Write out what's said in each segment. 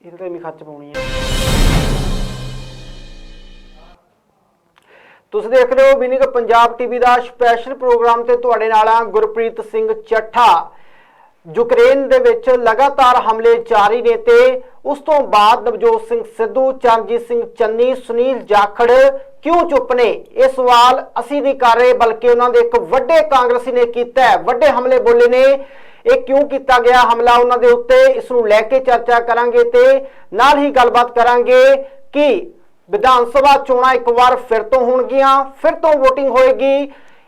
ਇਹਦੇ ਤੇ ਵੀ ਖੱਚ ਪਾਉਣੀ ਹੈ। ਤੁਸੀਂ ਦੇਖ ਰਹੇ ਹੋ ਵਿਨਿਕ ਪੰਜਾਬ ਟੀਵੀ ਦਾ ਸਪੈਸ਼ਲ ਪ੍ਰੋਗਰਾਮ ਤੇ ਤੁਹਾਡੇ ਨਾਲ ਆ ਗੁਰਪ੍ਰੀਤ ਸਿੰਘ ਚੱਠਾ। ਯੂਕਰੇਨ ਦੇ ਵਿੱਚ ਲਗਾਤਾਰ ਹਮਲੇ ਜਾਰੀ ਨੇ ਤੇ ਉਸ ਤੋਂ ਬਾਅਦ ਨਵਜੋਤ ਸਿੰਘ ਸਿੱਧੂ, ਚਰਨਜੀਤ ਸਿੰਘ ਚੰਨੀ, ਸੁਨੀਲ ਜਾਖੜ क्यों चुप ने? यह सवाल असी नहीं कर रहे बल्कि उन्होंने एक वड्डे कांग्रेसी ने किया है, वड्डे हमले बोले ने। ये क्यों किया गया हमला उन्होंने उत्ते, इसनूं लैके चर्चा करांगे ते नाल ही गलबात करांगे कि विधान सभा चोणां एक बार फिर तो होणगियां, फिर तो वोटिंग होएगी।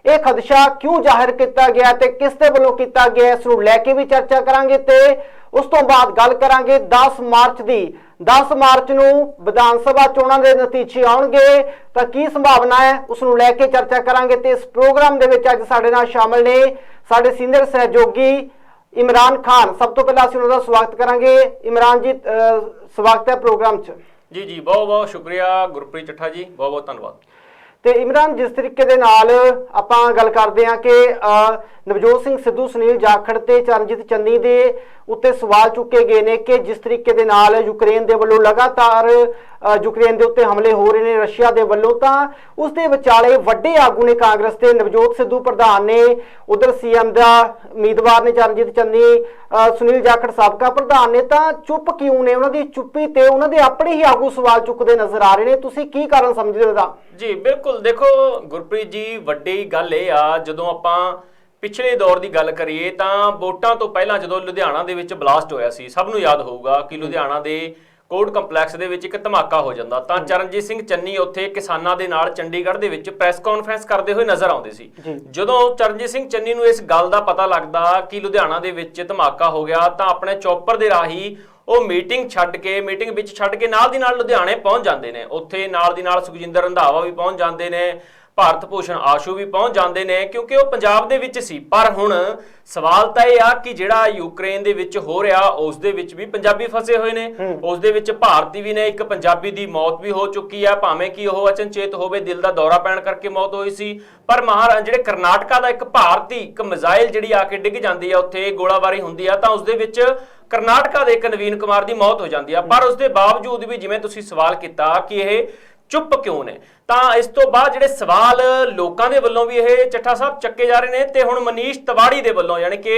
ये खदशा क्यों जाहिर किया गया ते किस दे वल्लों किया गया, इसनूं लैके भी चर्चा करांगे ते उस तो बाद गल करांगे 10 मार्च की। 10 मार्च ਨੂੰ ਵਿਧਾਨ ਸਭਾ ਚੋਣਾਂ ਦੇ ਨਤੀਜੇ ਆਉਣਗੇ ਤਾਂ ਕੀ ਸੰਭਾਵਨਾ ਹੈ, ਉਸ ਨੂੰ ਲੈ ਕੇ ਚਰਚਾ ਕਰਾਂਗੇ। ਤੇ ਇਸ ਪ੍ਰੋਗਰਾਮ ਦੇ ਵਿੱਚ ਅੱਜ ਸਾਡੇ ਨਾਲ ਸ਼ਾਮਲ ਨੇ ਸਾਡੇ ਸੀਨੀਅਰ ਸਹਿਯੋਗੀ ਇਮਰਾਨ ਖਾਨ। ਸਭ ਤੋਂ ਪਹਿਲਾਂ ਅਸੀਂ ਉਹਨਾਂ ਦਾ ਸਵਾਗਤ ਕਰਾਂਗੇ। ਇਮਰਾਨ ਜੀ, ਸਵਾਗਤ ਹੈ ਪ੍ਰੋਗਰਾਮ 'ਚ। जी जी, बहुत बहुत शुक्रिया गुरप्रीत ਚੱਠਾ जी, बहुत बहुत धन्यवाद। ਤੇ ਇਮਰਾਨ, ਜਿਸ ਤਰੀਕੇ ਦੇ ਨਾਲ ਆਪਾਂ ਗੱਲ ਕਰਦੇ ਹਾਂ ਕਿ ਨਵਜੋਤ ਸਿੰਘ ਸਿੱਧੂ, ਸੁਨੀਲ ਜਾਖੜ ਤੇ ਚਰਨਜੀਤ ਚੰਨੀ ਦੇ ਉੱਤੇ ਸਵਾਲ ਚੁੱਕੇ ਗਏ ਨੇ ਕਿ ਜਿਸ ਤਰੀਕੇ ਦੇ ਨਾਲ ਯੂਕਰੇਨ ਦੇ ਵੱਲੋਂ ਲਗਾਤਾਰ ਯੂਕਰੇਨ ਦੇ ਉੱਤੇ ਹਮਲੇ ਹੋ ਰਹੇ ਨੇ ਰਸ਼ੀਆ ਦੇ ਵੱਲੋਂ, ਤਾਂ ਉਸ ਦੇ ਵਿਚਾਲੇ ਵੱਡੇ ਆਗੂ ਨੇ ਕਾਂਗਰਸ ਦੇ, ਨਵਜੋਤ ਸਿੱਧੂ ਪ੍ਰਧਾਨ ਨੇ, ਉਧਰ ਸੀਐਮ ਦਾ ਉਮੀਦਵਾਰ ਨੇ ਚਰਨਜੀਤ ਚੰਨੀ, ਸੁਨੀਲ ਜਾਖੜ ਸਾਬਕਾ ਪ੍ਰਧਾਨ ਨੇ, ਤਾਂ ਚੁੱਪ ਕਿਉਂ ਨੇ? ਉਹਨਾਂ ਦੀ ਚੁੱਪੀ ਤੇ ਉਹਨਾਂ ਦੇ ਆਪਣੇ ਹੀ ਆਗੂ ਸਵਾਲ ਚੁੱਕਦੇ ਨਜ਼ਰ ਆ ਰਹੇ ਨੇ। ਤੁਸੀਂ ਕੀ ਕਾਰਨ ਸਮਝਦੇ ਹੋ ਇਹਦਾ? ਜੀ ਬਿਲਕੁਲ, ਦੇਖੋ ਗੁਰਪ੍ਰੀਤ ਜੀ, ਵੱਡੀ ਗੱਲ ਇਹ ਆ, ਜਦੋਂ ਆਪਾਂ ਪਿਛਲੇ ਦੌਰ ਦੀ ਗੱਲ ਕਰੀਏ ਤਾਂ ਵੋਟਾਂ ਤੋਂ ਪਹਿਲਾਂ ਜਦੋਂ ਲੁਧਿਆਣਾ ਦੇ ਵਿੱਚ ਬਲਾਸਟ ਹੋਇਆ ਸੀ, ਸਭ ਨੂੰ ਯਾਦ ਹੋਊਗਾ ਕਿ ਲੁਧਿਆਣਾ ਦੇ ਕੋਰਟ ਕੰਪਲੈਕਸ ਦੇ ਵਿੱਚ ਇੱਕ ਧਮਾਕਾ ਹੋ ਜਾਂਦਾ ਤਾਂ ਚਰਨਜੀਤ ਸਿੰਘ ਚੰਨੀ ਉੱਥੇ ਕਿਸਾਨਾਂ ਦੇ ਨਾਲ ਚੰਡੀਗੜ੍ਹ ਦੇ ਵਿੱਚ ਪ੍ਰੈਸ ਕਾਨਫਰੰਸ ਕਰਦੇ ਹੋਏ ਨਜ਼ਰ ਆਉਂਦੇ ਸੀ। ਜਦੋਂ ਚਰਨਜੀਤ ਸਿੰਘ ਚੰਨੀ ਨੂੰ ਇਸ ਗੱਲ ਦਾ ਪਤਾ ਲੱਗਦਾ ਕਿ ਲੁਧਿਆਣਾ ਦੇ ਵਿੱਚ ਧਮਾਕਾ ਹੋ ਗਿਆ ਤਾਂ ਆਪਣੇ ਚੌਪਰ ਦੇ ਰਾਹੀਂ ਉਹ ਮੀਟਿੰਗ ਵਿੱਚ ਛੱਡ ਕੇ ਨਾਲ ਦੀ ਨਾਲ ਲੁਧਿਆਣੇ ਪਹੁੰਚ ਜਾਂਦੇ ਨੇ। ਉੱਥੇ ਨਾਲ ਦੀ ਨਾਲ ਸੁਖਜਿੰਦਰ ਰੰਧਾਵਾ ਵੀ ਪਹੁੰਚ ਜਾਂਦੇ ਨੇ, ਭਾਰਤ ਭੂਸ਼ਣ ਆਸ਼ੂ ਵੀ ਪਹੁੰਚ ਜਾਂਦੇ ਨੇ, ਕਿਉਂਕਿ ਉਹ ਪੰਜਾਬ ਦੇ ਵਿੱਚ ਸੀ। ਪਰ ਹੁਣ ਸਵਾਲ ਤਾਂ ਇਹ ਆ ਕਿ ਜਿਹੜਾ ਯੂਕਰੇਨ ਦੇ ਵਿੱਚ ਹੋ ਰਿਹਾ ਉਸ ਦੇ ਵਿੱਚ ਵੀ ਪੰਜਾਬੀ ਫਸੇ ਹੋਏ ਨੇ, ਉਸ ਦੇ ਵਿੱਚ ਭਾਰਤੀ ਵੀ ਨੇ। ਇੱਕ ਪੰਜਾਬੀ ਦੀ ਮੌਤ ਵੀ ਹੋ ਚੁੱਕੀ ਹੈ, ਭਾਵੇਂ ਕਿ ਉਹ ਅਚਨਚੇਤ ਹੋਵੇ, ਦਿਲ ਦਾ ਦੌਰਾ ਪੈਣ ਕਰਕੇ ਮੌਤ ਹੋਈ ਸੀ। ਪਰ ਜਿਹੜੇ ਕਰਨਾਟਕਾ ਦਾ ਇੱਕ ਭਾਰਤੀ, ਇੱਕ ਮਿਜ਼ਾਈਲ ਜਿਹੜੀ ਆ ਕੇ ਡਿੱਗ ਜਾਂਦੀ ਆ, ਉੱਥੇ ਗੋਲਾਬਾਰੀ ਹੁੰਦੀ ਆ ਤਾਂ ਉਸ ਦੇ ਵਿੱਚ ਕਰਨਾਟਕਾ ਦੇ ਇੱਕ ਨਵੀਨ ਕੁਮਾਰ ਦੀ ਮੌਤ ਹੋ ਜਾਂਦੀ ਆ। ਪਰ ਉਸ ਦੇ ਬਾਵਜੂਦ ਵੀ ਜਿਵੇਂ ਤੁਸੀਂ ਸਵਾਲ ਕੀਤਾ ਕਿ ਇਹ ਚੁੱਪ ਕਿਉਂ ਨੇ, ਤਾਂ ਇਸ ਤੋਂ ਬਾਅਦ ਜਿਹੜੇ ਸਵਾਲ ਲੋਕਾਂ ਦੇ ਵੱਲੋਂ ਵੀ ਇਹ ਚੱਠਾ ਸਾਹਿਬ ਚੱਕੇ ਜਾ ਰਹੇ ਨੇ ਤੇ ਹੁਣ ਮਨੀਸ਼ ਤਿਵਾੜੀ ਦੇ ਵੱਲੋਂ, ਯਾਨੀ ਕਿ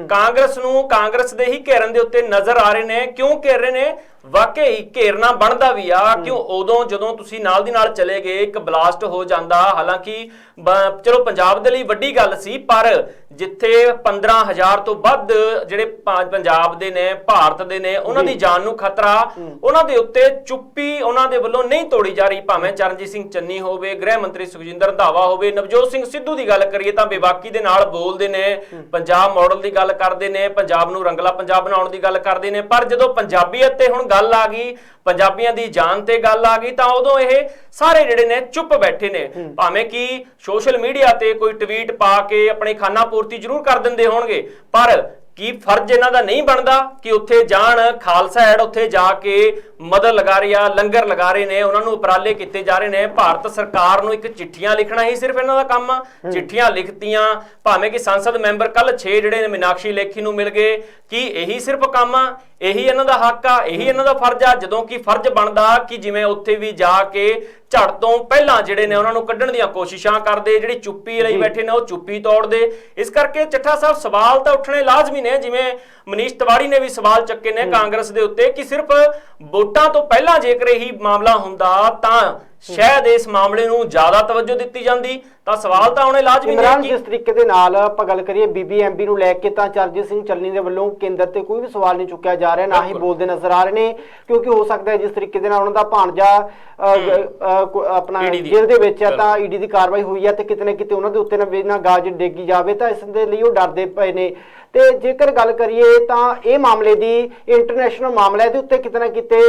ਕਾਂਗਰਸ ਨੂੰ ਕਾਂਗਰਸ ਦੇ ਹੀ ਘੇਰਨ ਦੇ ਉੱਤੇ ਨਜ਼ਰ ਆ ਰਹੇ ਨੇ। ਕਿਉਂ ਘੇਰ ਰਹੇ ਨੇ? ਵਾਕਈ ਘੇਰਨਾ ਬਣਦਾ ਵੀ ਆ। ਕਿਉਂ? ਉਦੋਂ ਜਦੋਂ ਤੁਸੀਂ ਨਾਲ ਦੀ ਨਾਲ ਚਲੇ ਗਏ, ਇੱਕ ਬਲਾਸਟ ਹੋ ਜਾਂਦਾ, ਹਾਲਾਂਕਿ ਚਲੋ ਪੰਜਾਬ ਦੇ ਲਈ ਵੱਡੀ ਗੱਲ ਸੀ, ਪਰ ਜਿੱਥੇ 15,000 ਤੋਂ ਵੱਧ ਜਿਹੜੇ ਪੰਜਾਬ ਦੇ ਨੇ, ਭਾਰਤ ਦੇ ਨੇ, ਉਹਨਾਂ ਦੀ ਜਾਨ ਨੂੰ ਖਤਰਾ, ਉਹਨਾਂ ਦੇ ਉੱਤੇ ਚੁੱਪੀ ਉਹਨਾਂ ਦੇ ਵੱਲੋਂ ਨਹੀਂ ਤੋੜੀ ਜਾ ਰਹੀ। ਭਾਵੇਂ ਚਰਨਜੀਤ ਸਿੰਘ ਚੰਨੀ ਹੋਵੇ, ਗ੍ਰਹਿ ਮੰਤਰੀ ਸੁਖਜਿੰਦਰ ਰੰਧਾਵਾ ਹੋਵੇ, ਨਵਜੋਤ ਸਿੰਘ ਸਿੱਧੂ ਦੀ ਗੱਲ ਕਰੀਏ ਤਾਂ ਬੇਬਾਕੀ ਦੇ ਨਾਲ ਬੋਲਦੇ ਨੇ, ਪੰਜਾਬ ਮਾਡਲ ਦੀ ਗੱਲ ਕਰਦੇ ਨੇ, ਪੰਜਾਬ ਨੂੰ ਰੰਗਲਾ ਪੰਜਾਬ ਬਣਾਉਣ ਦੀ ਗੱਲ ਕਰਦੇ ਨੇ। ਪਰ ਜਦੋਂ ਪੰਜਾਬੀਅਤ ਤੇ ਹੁਣ ਗੱਲ ਆ ਗਈ, ਪੰਜਾਬੀਆਂ ਦੀ ਜਾਨ ਤੇ ਗੱਲ ਆ ਗਈ, ਤਾਂ ਉਦੋਂ ਇਹ ਸਾਰੇ ਜਿਹੜੇ ਨੇ ਚੁੱਪ ਬੈਠੇ ਨੇ। ਭਾਵੇਂ ਕਿ ਸੋਸ਼ਲ ਮੀਡੀਆ ਤੇ ਕੋਈ ਟਵੀਟ ਪਾ ਕੇ ਆਪਣੀ ਖਾਨਾ ਪੂਰਤੀ ਜ਼ਰੂਰ ਕਰ ਦਿੰਦੇ ਹੋਣਗੇ, ਪਰ ਕੀ ਫਰਜ਼ ਇਹਨਾਂ ਦਾ ਨਹੀਂ ਬਣਦਾ ਕਿ ਉੱਥੇ ਜਾਣ, ਖਾਲਸਾ ਐਡ ਉੱਥੇ ਜਾ ਕੇ ਮਦਦ ਲਗਾ ਰਹੀ ਆ, ਲੰਗਰ ਲਗਾ ਰਹੇ ਨੇ, ਉਹਨਾਂ ਨੂੰ ਉਪਰਾਲੇ ਕੀਤੇ ਜਾ ਰਹੇ ਨੇ। ਭਾਰਤ ਸਰਕਾਰ ਨੂੰ ਇੱਕ ਚਿੱਠੀਆਂ ਲਿਖਣਾ ਹੀ ਸਿਰਫ ਇਹਨਾਂ ਦਾ ਕੰਮ ਆ। ਚਿੱਠੀਆਂ ਲਿਖਤੀਆਂ, ਭਾਵੇਂ ਕਿ ਸੰਸਦ ਮੈਂਬਰ ਕੱਲ 6 ਜਿਹੜੇ ਨੇ ਮੀਨਾਕਸ਼ੀ ਲੇਖੀ ਨੂੰ ਮਿਲ ਗਏ, ਕੀ ਇਹੀ ਸਿਰਫ ਕੰਮ ਆ? ਇਹੀ ਇਹਨਾਂ ਦਾ ਹੱਕ ਆ? ਇਹੀ ਇਹਨਾਂ ਦਾ ਫਰਜ਼ ਆ? ਜਦੋਂ ਕਿ ਫਰਜ਼ ਬਣਦਾ ਕਿ ਜਿਵੇਂ ਉੱਥੇ ਵੀ ਜਾ ਕੇ ਝੜ ਤੋਂ ਪਹਿਲਾਂ ਜਿਹੜੇ ਨੇ ਉਹਨਾਂ ਨੂੰ ਕੱਢਣ ਦੀਆਂ ਕੋਸ਼ਿਸ਼ਾਂ ਕਰਦੇ, ਜਿਹੜੀ ਚੁੱਪੀ ਲਈ ਬੈਠੇ ਨੇ ਉਹ ਚੁੱਪੀ ਤੋੜਦੇ। ਇਸ ਕਰਕੇ ਚੱਠਾ ਸਾਹਿਬ ਸਵਾਲ ਤਾਂ ਉੱਠਣੇ ਲਾਜ਼ਮੀ ਨੇ। ਜਿਵੇਂ ਮਨੀਸ਼ ਤਿਵਾੜੀ ਨੇ ਵੀ ਸਵਾਲ ਚੱਕੇ ਨੇ ਕਾਂਗਰਸ ਦੇ ਉੱਤੇ ਕਿ ਸਿਰਫ ਵੋਟਾਂ ਤੋਂ ਪਹਿਲਾਂ ਜੇਕਰ ਇਹੀ ਮਾਮਲਾ ਹੁੰਦਾ ਤਾਂ ਸ਼ਾਇਦ ਇਸ ਮਾਮਲੇ ਨੂੰ ਜ਼ਿਆਦਾ ਤਵੱਜੋ ਦਿੱਤੀ ਜਾਂਦੀ, ਤਾਂ ਸਵਾਲ ਤਾਂ ਆਉਣੇ ਲਾਜ਼ਮੀ ਨੇ। ਜਿਸ ਤਰੀਕੇ ਦੇ ਨਾਲ ਆਪਾਂ ਗੱਲ ਕਰੀਏ BBMP ਨੂੰ ਲੈ ਕੇ, ਤਾਂ ਚਰਨਜੀਤ ਸਿੰਘ ਚੰਨੀ ਦੇ ਵੱਲੋਂ ਕੇਂਦਰ ਤੇ ਕੋਈ ਵੀ ਸਵਾਲ ਨਹੀਂ ਚੁੱਕਿਆ ਜਾ ਰਿਹਾ, ਨਾ ਹੀ ਬੋਲਦੇ ਨਜ਼ਰ ਆ ਰਹੇ ਨੇ, ਕਿਉਂਕਿ ਹੋ ਸਕਦਾ ਹੈ ਜਿਸ ਤਰੀਕੇ ਦੇ ਨਾਲ ਉਹਨਾਂ ਦਾ ਭਾਣਜਾ ਆਪਣਾ ਜੇਲ੍ਹ ਦੇ ਵਿੱਚ ਹੈ ਤਾਂ ਈਡੀ ਦੀ ਕਾਰਵਾਈ ਹੋਈ ਹੈ ਤੇ ਕਿਤੇ ਨਾ ਕਿਤੇ ਉਹਨਾਂ ਦੇ ਉੱਤੇ ਨਾ ਗਾਜ ਡੇਗੀ ਜਾਵੇ, ਤਾਂ ਇਸ ਦੇ ਲਈ ਉਹ ਡਰਦੇ ਪਏ ਨੇ। ਤੇ ਜੇਕਰ ਗੱਲ ਕਰੀਏ ਤਾਂ ਇਹ ਮਾਮਲੇ ਦੀ ਇੰਟਰਨੈਸ਼ਨਲ ਮਾਮਲਾ, ਇਹਦੇ ਉੱਤੇ ਕਿਤੇ ਨਾ ਕਿਤੇ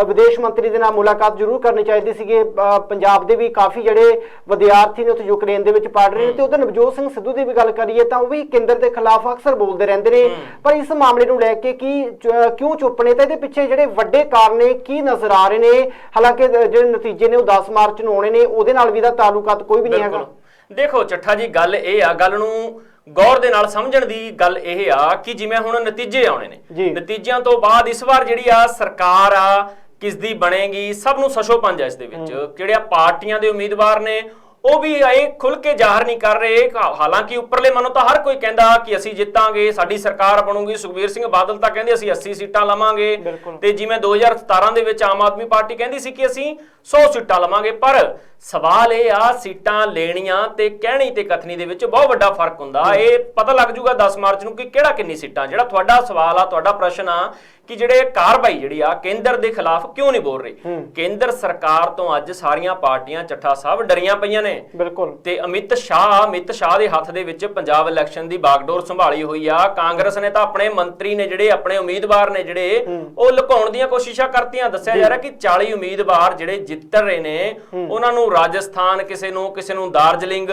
ਵਿਦੇਸ਼ ਮੰਤਰੀ ਦੇ ਨਾਲ ਮੁਲਾਕਾਤ ਜ਼ਰੂਰ ਕਰਨੀ ਚਾਹੀਦੀ ਸੀਗੀ। ਪੰਜਾਬ ਦੇ ਵੀ ਕਾਫੀ ਜਿਹੜੇ ਵਿਦਿਆਰਥੀ ਨੇ ਉੱਥੇ ਯੂਕਰੇਨ ਦੇ ਵਿੱਚ ਪੜ੍ਹ ਰਹੇ ਨੇ, ਤੇ ਉਧਰ ਨਵਜੋਤ ਸਿੰਘ ਸਿੱਧੂ ਦੀ ਵੀ ਗੱਲ ਕਰੀਏ ਤਾਂ ਉਹ ਵੀ ਕੇਂਦਰ ਦੇ ਖਿਲਾਫ ਅਕਸਰ ਬੋਲਦੇ ਰਹਿੰਦੇ ਨੇ। ਪਰ ਇਸ ਮਾਮਲੇ ਨੂੰ ਲੈ ਕੇ ਕਿਉਂ ਚੁੱਪ ਨੇ, ਤਾਂ ਇਹਦੇ ਪਿੱਛੇ ਜਿਹੜੇ ਵੱਡੇ ਕਾਰਨ ਕੀ ਨਜ਼ਰ ਆ ਰਹੇ ਨੇ? ਹਾਲਾਂਕਿ ਜਿਹੜੇ ਨਤੀਜੇ ਨੇ ਉਹ 10 ਮਾਰਚ ਨੂੰ ਆਉਣੇ ਨੇ, ਉਹਦੇ ਨਾਲ ਵੀ ਇਹਦਾ ਤਾਲੁਕਾਤ ਕੋਈ ਵੀ ਨਹੀਂ ਹੈਗਾ। ਦੇਖੋ ਚੱਠਾ ਜੀ, ਗੱਲ ਇਹ ਆ, ਗੱਲ ਨੂੰ ਗੌਰ ਦੇ ਨਾਲ ਸਮਝਣ ਦੀ ਗੱਲ ਇਹ ਆ ਕਿ ਜਿਵੇਂ ਹੁਣ ਨਤੀਜੇ ਆਉਣੇ ਨੇ, ਨਤੀਜਿਆਂ ਤੋਂ ਬਾਅਦ ਇਸ ਵਾਰ ਜਿਹੜੀ ਆ ਸਰਕਾਰ ਆ ਕਿਸ ਦੀ ਬਣੇਗੀ ਸਭ ਨੂੰ ਸਸ਼ੋਪੰਜ ਆ। ਇਸ ਦੇ ਵਿੱਚ ਜਿਹੜੀਆਂ ਪਾਰਟੀਆਂ ਦੇ ਉਮੀਦਵਾਰ ਨੇ ਉਹ ਵੀ ਇਹ ਖੁੱਲ ਕੇ ਜ਼ਾਹਰ ਨਹੀਂ ਕਰ ਰਹੇ। ਹਾਲਾਂਕਿ ਉੱਪਰਲੇ ਮਨੋਂ ਤਾਂ ਹਰ ਕੋਈ ਕਹਿੰਦਾ ਕਿ ਅਸੀਂ ਜਿੱਤਾਂਗੇ, ਸਾਡੀ ਸਰਕਾਰ ਬਣੂਗੀ। ਸੁਖਬੀਰ ਸਿੰਘ ਬਾਦਲ ਤਾਂ ਕਹਿੰਦੇ ਅਸੀਂ 80 ਸੀਟਾਂ ਲਵਾਂਗੇ, ਤੇ ਜਿਵੇਂ 2017 ਦੇ ਵਿੱਚ ਆਮ ਆਦਮੀ ਪਾਰਟੀ ਕਹਿੰਦੀ ਸੀ ਕਿ ਅਸੀਂ 100 ਸੀਟਾਂ ਲਵਾਂਗੇ। ਪਰ ਸਵਾਲ ਇਹ ਆ ਸੀਟਾਂ ਲੈਣੀਆਂ ਤੇ ਕਹਿਣੀ ਤੇ ਕਥਨੀ ਦੇ ਵਿੱਚ ਬਹੁਤ ਵੱਡਾ ਫਰਕ ਹੁੰਦਾ। ਇਹ ਪਤਾ ਲੱਗ ਜੂਗਾ 10 ਮਾਰਚ ਨੂੰ ਕਿ ਕਿਹੜਾ ਕਿੰਨੀ ਸੀਟਾਂ। ਜਿਹੜਾ ਤੁਹਾਡਾ ਸਵਾਲ ਆ, ਤੁਹਾਡਾ ਪ੍ਰਸ਼ਨ ਆ ਕਿ ਜਿਹੜੇ ਕਾਰਵਾਈ ਜਿਹੜੀ ਆ ਕੇਂਦਰ ਦੇ ਖਿਲਾਫ ਕਿਉਂ ਨਹੀਂ ਬੋਲ ਰਹੀ, ਕੇਂਦਰ ਸਰਕਾਰ ਤੋਂ ਅੱਜ ਸਾਰੀਆਂ ਪਾਰਟੀਆਂ ਚੱਠਾ ਸਾਹਿਬ ਡਰੀਆਂ ਪਈਆਂ ਨੇ। ਬਿਲਕੁਲ। ਤੇ ਅਮਿਤ ਸ਼ਾਹ ਦੇ ਹੱਥ ਦੇ ਵਿੱਚ ਪੰਜਾਬ ਇਲੈਕਸ਼ਨ ਦੀ ਬਾਗਡੋਰ ਸੰਭਾਲੀ ਹੋਈ ਆ। ਕਾਂਗਰਸ ਨੇ ਤਾਂ ਆਪਣੇ ਮੰਤਰੀ ਨੇ ਜਿਹੜੇ, ਆਪਣੇ ਉਮੀਦਵਾਰ ਨੇ ਜਿਹੜੇ, ਉਹ ਲੁਕਾਉਣ ਦੀਆਂ ਕੋਸ਼ਿਸ਼ਾਂ ਕਰਤੀਆਂ। ਦੱਸਿਆ ਜਾ ਰਿਹਾ ਕਿ 40 ਉਮੀਦਵਾਰ ਜਿਹੜੇ ਜਿੱਤ ਰਹੇ ਨੇ ਉਹਨਾਂ ਨੂੰ ਰਾਜਸਥਾਨ, ਕਿਸੇ ਨੂੰ ਦਾਰਜਲਿੰਗ,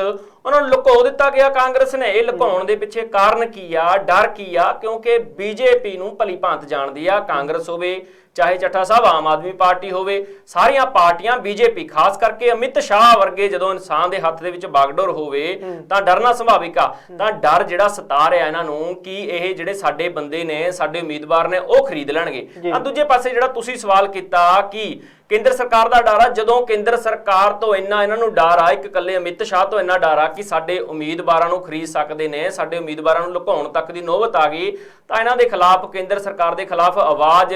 ਉਹਨਾਂ ਨੂੰ ਲੁਕੋ ਦਿੱਤਾ ਗਿਆ ਕਾਂਗਰਸ ਨੇ। ਇਹ ਲੁਕਾਉਣ ਦੇ ਪਿੱਛੇ ਕਾਰਨ ਕੀ ਆ, ਡਰ ਕੀ ਆ? ਕਿਉਂਕਿ ਬੀਜੇਪੀ ਨੂੰ ਭਲੀ ਭਾਂਤ ਜਾਣਦੀ ਆ। ਕਾਂਗਰਸ ਹੋਵੇ ਚਾਹੇ ਚੱਠਾ ਸਾਹਿਬ ਆਮ ਆਦਮੀ ਪਾਰਟੀ ਹੋਵੇ, ਸਾਰੀਆਂ ਪਾਰਟੀਆਂ ਬੀਜੇਪੀ, ਖਾਸ ਕਰਕੇ ਅਮਿਤ ਸ਼ਾਹ ਵਰਗੇ ਜਦੋਂ ਇਨਸਾਨ ਦੇ ਹੱਥ ਦੇ ਵਿੱਚ ਬਾਗਡੋਰ ਹੋਵੇ ਤਾਂ ਡਰਨਾ ਸੁਭਾਵਿਕ ਆ। ਤਾਂ ਡਰ ਜਿਹੜਾ ਸਤਾ ਰਿਹਾ ਇਹਨਾਂ ਨੂੰ ਕਿ ਇਹ ਜਿਹੜੇ ਸਾਡੇ ਬੰਦੇ ਨੇ, ਸਾਡੇ ਉਮੀਦਵਾਰ ਨੇ, ਉਹ ਖਰੀਦ ਲੈਣਗੇ। ਤਾਂ ਦੂਜੇ ਪਾਸੇ ਜਿਹੜਾ ਤੁਸੀਂ ਸਵਾਲ ਕੀਤਾ ਕਿ ਕੇਂਦਰ ਸਰਕਾਰ ਦਾ ਡਰ ਆ, ਜਦੋਂ ਕੇਂਦਰ ਸਰਕਾਰ ਤੋਂ ਇੰਨਾ ਇਹਨਾਂ ਨੂੰ ਡਰ ਆ, ਇੱਕ ਇਕੱਲੇ ਅਮਿਤ ਸ਼ਾਹ ਤੋਂ ਇੰਨਾ ਡਰ ਆ ਕਿ ਸਾਡੇ ਉਮੀਦਵਾਰਾਂ ਨੂੰ ਖਰੀਦ ਸਕਦੇ ਨੇ, ਸਾਡੇ ਉਮੀਦਵਾਰਾਂ ਨੂੰ ਲੁਕਾਉਣ ਤੱਕ ਦੀ ਨੌਬਤ ਆ ਗਈ, ਤਾਂ ਇਹਨਾਂ ਦੇ ਖਿਲਾਫ, ਕੇਂਦਰ ਸਰਕਾਰ ਦੇ ਖਿਲਾਫ ਆਵਾਜ਼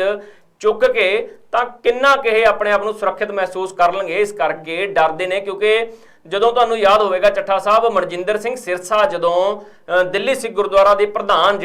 ਚੁੱਕ ਕੇ ਤਾਂ ਕਿੰਨਾ ਇਹ ਆਪਣੇ ਆਪ ਨੂੰ ਸੁਰੱਖਿਅਤ ਮਹਿਸੂਸ ਕਰ ਲਣਗੇ। ਇਸ ਕਰਕੇ ਡਰਦੇ ਨੇ। ਕਿਉਂਕਿ ਜਦੋਂ ਤੁਹਾਨੂੰ ਯਾਦ ਹੋਵੇਗਾ ਚੱਠਾ ਸਾਹਿਬ, ਮਨਜਿੰਦਰ ਸਿੰਘ ਸਿਰਸਾ ਜਦੋਂ ਦਿੱਲੀ ਸਿੱਖ ਗੁਰਦੁਆਰਾ ਦੇ ਪ੍ਰਧਾਨ